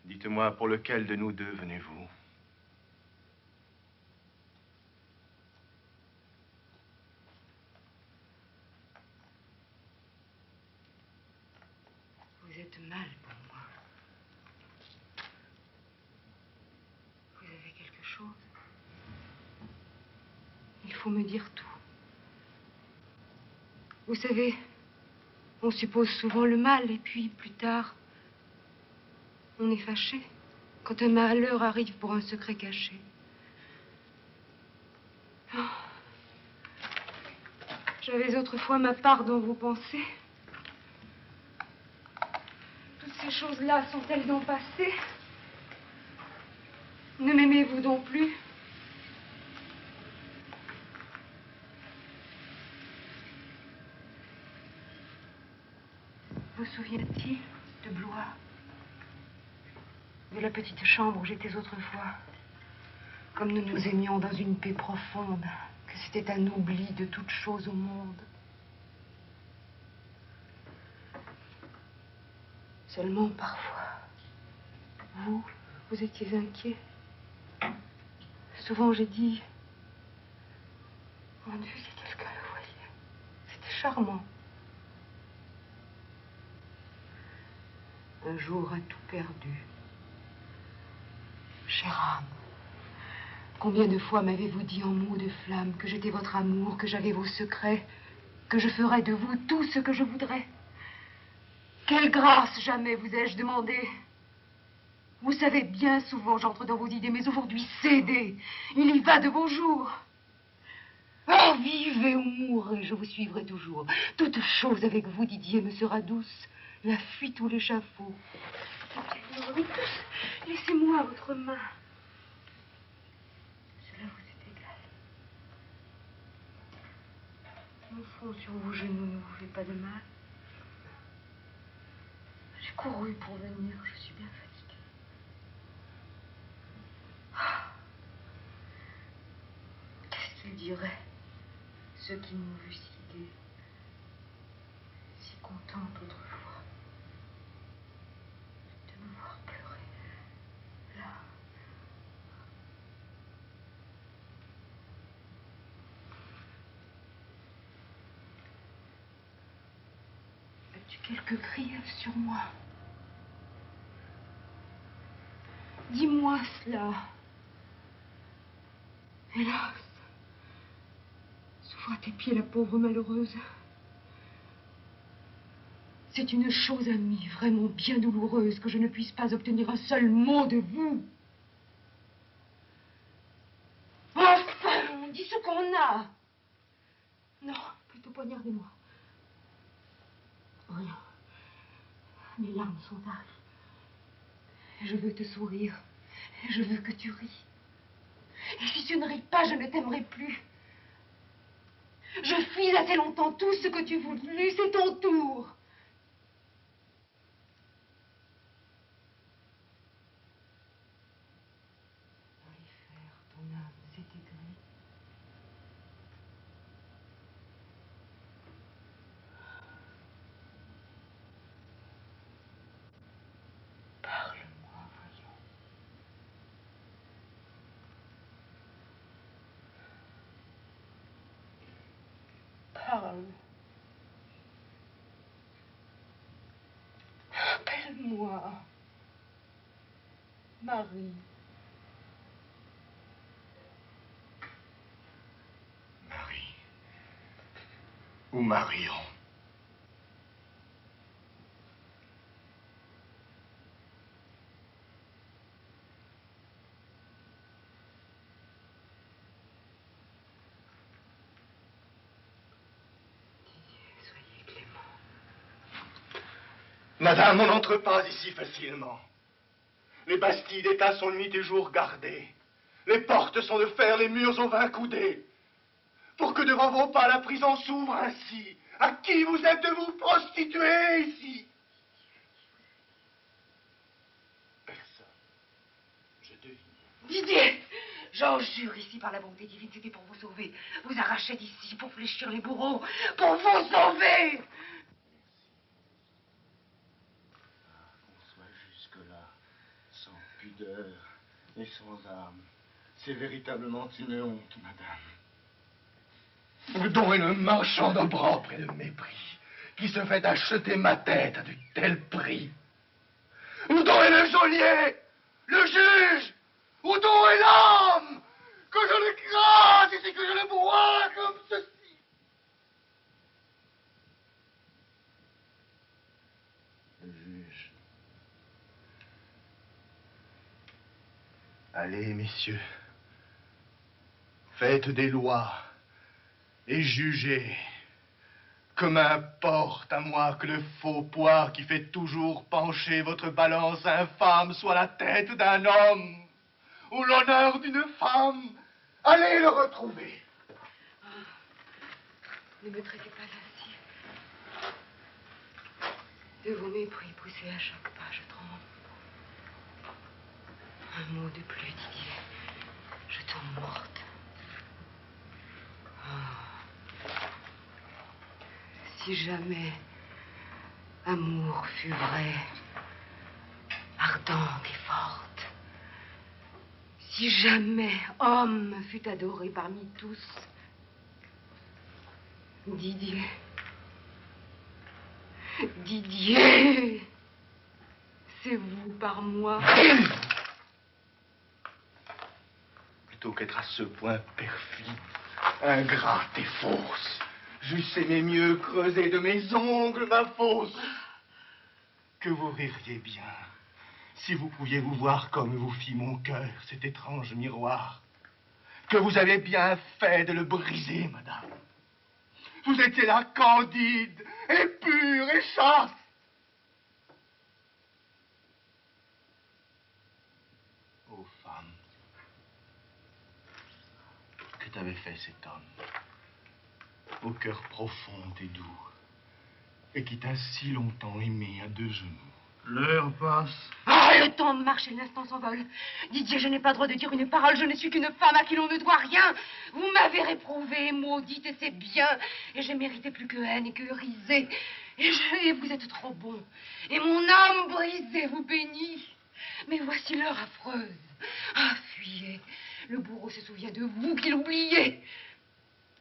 Dites-moi, pour lequel de nous deux venez-vous? Vous êtes mal pour moi. Vous avez quelque chose. Il faut me dire tout. Vous savez, on suppose souvent le mal et puis plus tard, on est fâché quand un malheur arrive pour un secret caché. Oh. J'avais autrefois ma part dans vos pensées. Toutes ces choses-là sont-elles donc passées? Ne m'aimez-vous donc plus? Vous souvient-il de Blois? De la petite chambre où j'étais autrefois? Comme nous nous aimions dans une paix profonde, que c'était un oubli de toute chose au monde. Seulement parfois, vous étiez inquiet. Souvent j'ai dit, mon Dieu, si quelqu'un le voyait, c'était charmant. Un jour à tout perdu. Chère âme, combien de fois m'avez-vous dit en mots de flamme que j'étais votre amour, que j'avais vos secrets, que je ferais de vous tout ce que je voudrais? Quelle grâce jamais vous ai-je demandé? Vous savez, bien souvent j'entre dans vos idées, mais aujourd'hui, cédez. Il y va de vos jours. Oh, vivez ou mourrez, je vous suivrai toujours. Toute chose avec vous, Didier, me sera douce. La fuite ou l'échafaud. Laissez-moi votre main. Cela vous est égal. Mon front sur vos genoux ne vous fait pas de mal. J'ai couru pour venir, je suis bien fatiguée. Ah. Qu'est-ce qu'ils diraient, ceux qui m'ont vu si gaie, si contente autrefois, de me voir pleurer, là. As-tu quelques griefs sur moi? Dis-moi cela. Hélas, souffre à tes pieds la pauvre malheureuse. C'est une chose, amie, vraiment bien douloureuse que je ne puisse pas obtenir un seul mot de vous. Enfin, on dit ce qu'on a. Non, plutôt poignardez-moi. Rien. Mes larmes sont taries. Je veux te sourire. Je veux que tu ris. Et si tu ne ris pas, je ne t'aimerai plus. Je fuis assez longtemps tout ce que tu voulus, c'est ton tour. Marie-Faire, ton âme s'est aigrie. Parle-moi, voyons. Parle. Appelle-moi. Marie. Marie. Ou Marion. Soyez clément. Madame, on n'entre pas ici facilement. Les bastilles d'État sont nuit et jour gardées. Les portes sont de fer, les murs ont 20 coudées. Pour que devant vos pas la prison s'ouvre ainsi. À qui vous êtes de vous prostituer ici? Personne. Je devine. Didier, j'en jure ici par la bonté divine, c'était pour vous sauver. Vous arracher d'ici pour fléchir les bourreaux, pour vous sauver. Qu'on soit jusque-là, sans pudeur et sans âme, c'est véritablement une honte, madame. Où donc est le marchand d'opprobre et de mépris qui se fait acheter ma tête à de tels prix? Où donc est le geôlier, le juge? Où donc est l'homme que je le crase et que je le broie comme ceci? Le juge. Allez, messieurs, faites des lois et jugez. Que m'importe à moi que le faux poids qui fait toujours pencher votre balance infâme soit la tête d'un homme ou l'honneur d'une femme. Allez le retrouver. Ne me traitez pas ainsi. De vos mépris poussés à chaque pas, je tremble. Un mot de plus, Didier. Je tombe morte. Ah. Si jamais amour fut vrai, ardente et forte, si jamais homme fut adoré parmi tous, Didier, Didier, c'est vous par moi. Plutôt qu'être à ce point perfide, ingrate et fausse, j'eusse aimé mieux creuser de mes ongles ma fosse. Que vous ririez bien si vous pouviez vous voir comme vous fit mon cœur, cet étrange miroir. que vous avez bien fait de le briser, madame. Vous étiez là candide, et pure, et chaste. Ô femme, que t'avait fait cet homme, au cœur profond et doux, et qui t'a si longtemps aimé à deux genoux. L'heure passe. Ah, le temps marche et l'instant s'envole. Didier, je n'ai pas le droit de dire une parole. Je ne suis qu'une femme à qui l'on ne doit rien. Vous m'avez réprouvée, maudite, et c'est bien. Et j'ai mérité plus que haine et que risée. Et vous êtes trop bon. Et mon âme brisée vous bénit. Mais voici l'heure affreuse. Ah, fuyez. Le bourreau se souvient de vous, qu'il oubliait.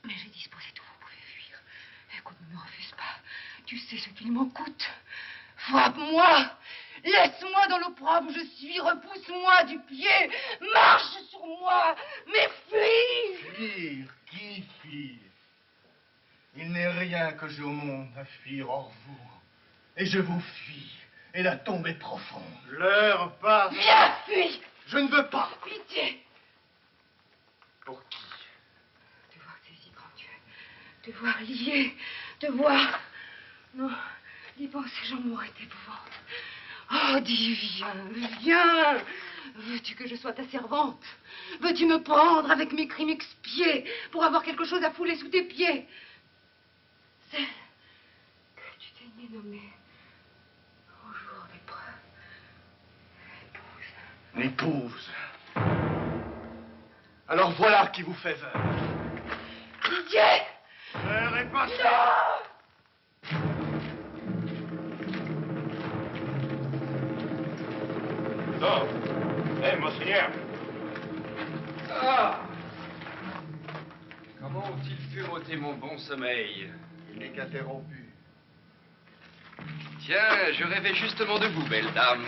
Mais j'ai disposé tout, vous pouvez fuir. Écoute, ne me refuse pas. Tu sais ce qu'il m'en coûte. Frappe-moi! Laisse-moi dans l'opprobre où je suis, repousse-moi du pied, marche sur moi, mais fuis! Fuir? Qui fuir? Il n'est rien que j'ai au monde à fuir hors vous. Et je vous fuis, et la tombe est profonde. L'heure passe. Viens, fuis! Je ne veux pas. Pitié! Pour qui? Te voir saisi quand tu es, te voir lié, te voir... Non... D'y penser, j'en mourrais d'épouvante. Oh, dis, viens. Veux-tu que je sois ta servante? Veux-tu me prendre avec mes crimes expiés pour avoir quelque chose à fouler sous tes pieds? Celle que tu daignais nommer au jour d'épreuve. Épouse. Alors voilà qui vous fait veuve. Didier! L'heure est passée. Non! Non. Eh, monseigneur. Ah! Comment ont-ils pu ôter mon bon sommeil? Il n'est qu'interrompu. Tiens, je rêvais justement de vous, belle dame.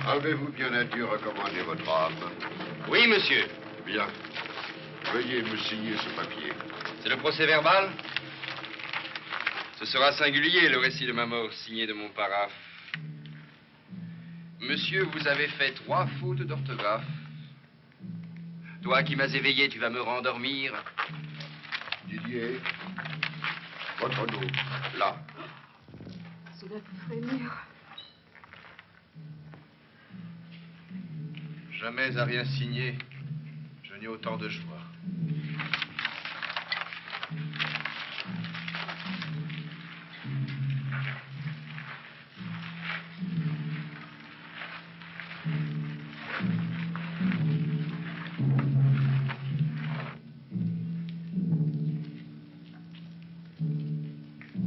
Avez-vous bien à Dieu recommandé votre âme? Oui, monsieur. Bien. Veuillez me signer ce papier. C'est le procès verbal? Ce sera singulier, le récit de ma mort, signé de mon paraphe. Monsieur, vous avez fait 3 fautes d'orthographe. Toi qui m'as éveillé, tu vas me rendormir. Didier, votre nom, là. Cela peut frémir. Jamais à rien signer, je n'ai autant de joie.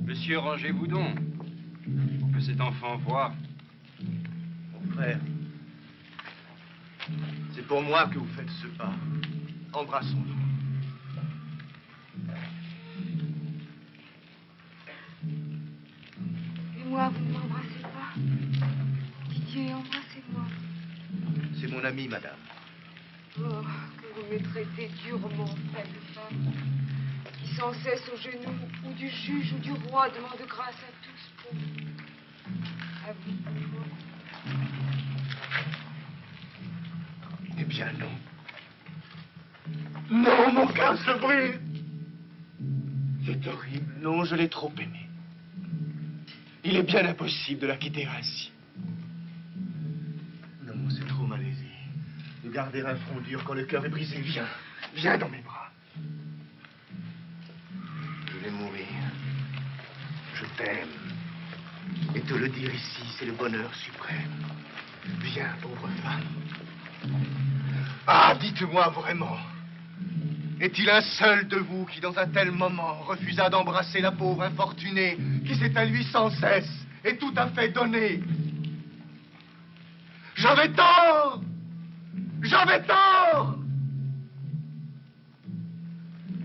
Monsieur, rangez-vous donc, pour que cet enfant voie. Mon frère, c'est pour moi que vous faites ce pas. Embrassons-nous. Et moi, vous ne m'embrassez pas? Didier, embrassez-moi. C'est mon ami, madame. Oh, que vous me traitez durement, faible femme, qui sans cesse au genou, ou du juge ou du roi, demande grâce à tous pour... à vous, pour moi. Eh bien, non. Non, mon cœur se brise. C'est horrible. Non, je l'ai trop aimée. Il est bien impossible de la quitter ainsi. Non, c'est trop malaisé. De garder un front dur quand le cœur est brisé. Viens, viens dans mes bras. Je vais mourir. Je t'aime. Et te le dire ici, c'est le bonheur suprême. Viens, pauvre femme. Ah, dites-moi vraiment. Est-il un seul de vous qui, dans un tel moment, refusa d'embrasser la pauvre infortunée qui s'est à lui sans cesse et tout à fait donné? J'avais tort! J'avais tort!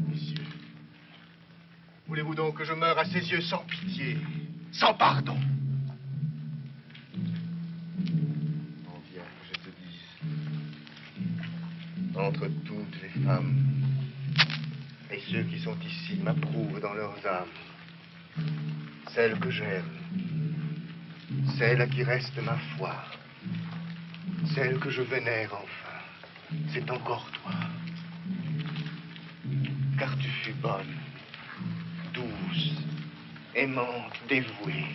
Messieurs, voulez-vous donc que je meure à ses yeux sans pitié, sans pardon? Oh, viens, que je te dise. Entre toutes les femmes et ceux qui sont ici m'approuvent dans leurs âmes. Celle que j'aime, celle à qui reste ma foi, celle que je vénère enfin, c'est encore toi. car tu fus bonne, douce, aimante, dévouée.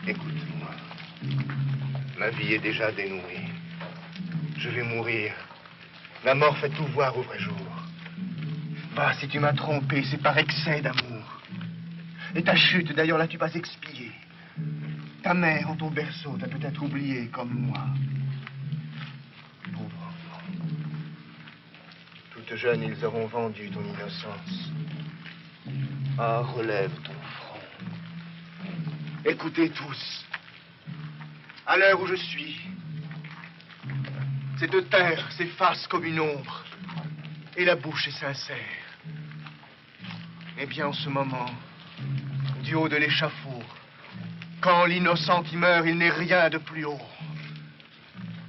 Écoute-moi. Ma vie est déjà dénouée. Je vais mourir. La mort fait tout voir au vrai jour. Va, si tu m'as trompé, c'est par excès d'amour. Et ta chute, d'ailleurs, l'as-tu pas expiée? Ta mère, en ton berceau, t'a peut-être oublié comme moi. Pauvre enfant. Toute jeune, ils auront vendu ton innocence. Ah, relève ton front. Écoutez tous. À l'heure où je suis, cette terre s'efface comme une ombre, et la bouche est sincère. Eh bien, en ce moment, du haut de l'échafaud, quand l'innocent qui meurt, il n'est rien de plus haut.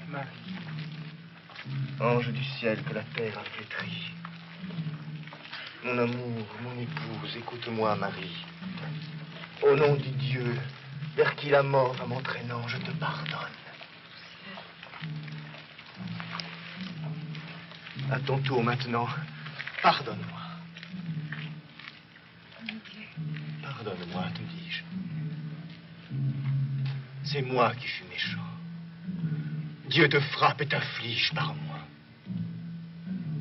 Marie, ange du ciel que la terre a flétri. Mon amour, mon épouse, écoute-moi, Marie. Au nom du Dieu, vers qui la mort va m'entraînant, je te pardonne. À ton tour maintenant, pardonne-moi. Pardonne-moi, te dis-je. C'est moi qui fus méchant. Dieu te frappe et t'afflige par moi.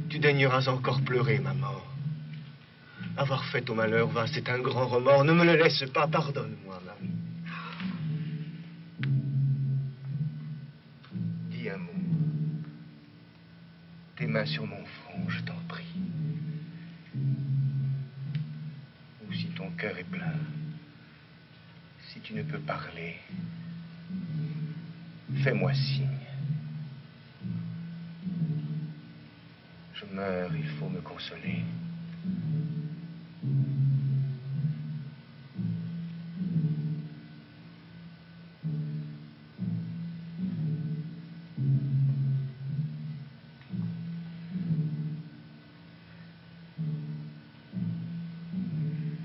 Tu daigneras encore pleurer ma mort. Avoir fait au malheur va, c'est un grand remords. Ne me le laisse pas, pardonne-moi, Marie. Dis un mot. Tes mains sur mon front, je t'en prie. Ou si ton cœur est plein, si tu ne peux parler, fais-moi signe. Je meurs, il faut me consoler.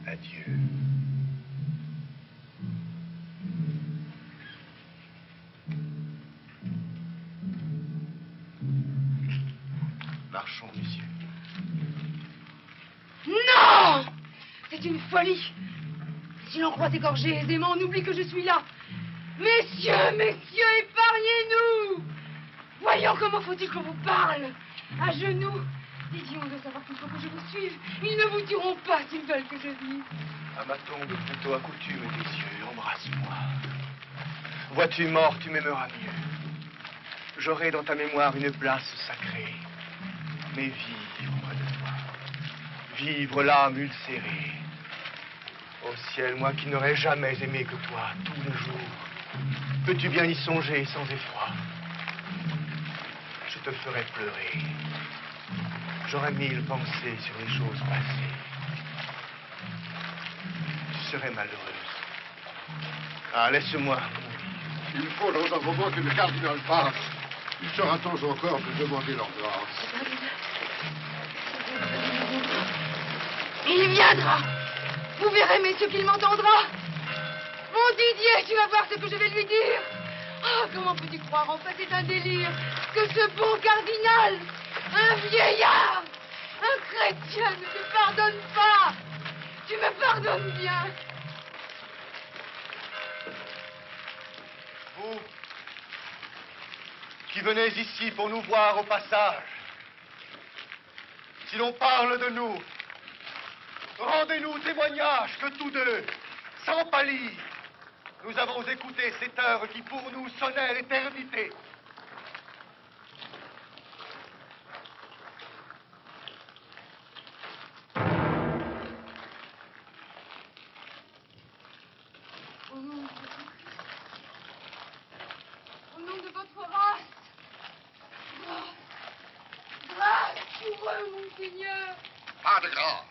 Adieu. Marchons, messieurs. Non! C'est une folie. Si l'on croit égorger aisément, on oublie que je suis là. Messieurs, messieurs, épargnez-nous! Voyons comment faut-il qu'on vous parle. À genoux. Didion de savoir qu'il faut que je vous suive. Ils ne vous tueront pas s'ils veulent que je vive. À ma tombe, plutôt accoutume tes yeux, embrasse-moi. Vois-tu mort, tu m'aimeras mieux. J'aurai dans ta mémoire une place sacrée. Mais vivre près de toi. Vivre l'âme ulcérée. Au ciel, moi qui n'aurais jamais aimé que toi, tout le jour. Peux-tu bien y songer sans effroi? Je te ferai pleurer. J'aurais mille pensées sur les choses passées. Tu serais malheureuse. Ah, laisse-moi mourir. Il faut dans un moment que le cardinal passe. Il sera temps encore de demander leur grâce. Il viendra. Vous verrez, messieurs, qu'il m'entendra. Mon Didier, tu vas voir ce que je vais lui dire. Ah, comment peux-tu croire? En fait, c'est un délire. Que ce bon cardinal, un vieillard, un chrétien, ne te pardonne pas. Tu me pardonnes bien. Vous, qui venez ici pour nous voir au passage, si l'on parle de nous, rendez-nous témoignage que tous deux, sans pâlir, nous avons écouté cette heure qui pour nous sonnait l'éternité. Au nom de votre race, grâce pour eux, mon Seigneur. Pas de grâce.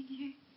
Didier.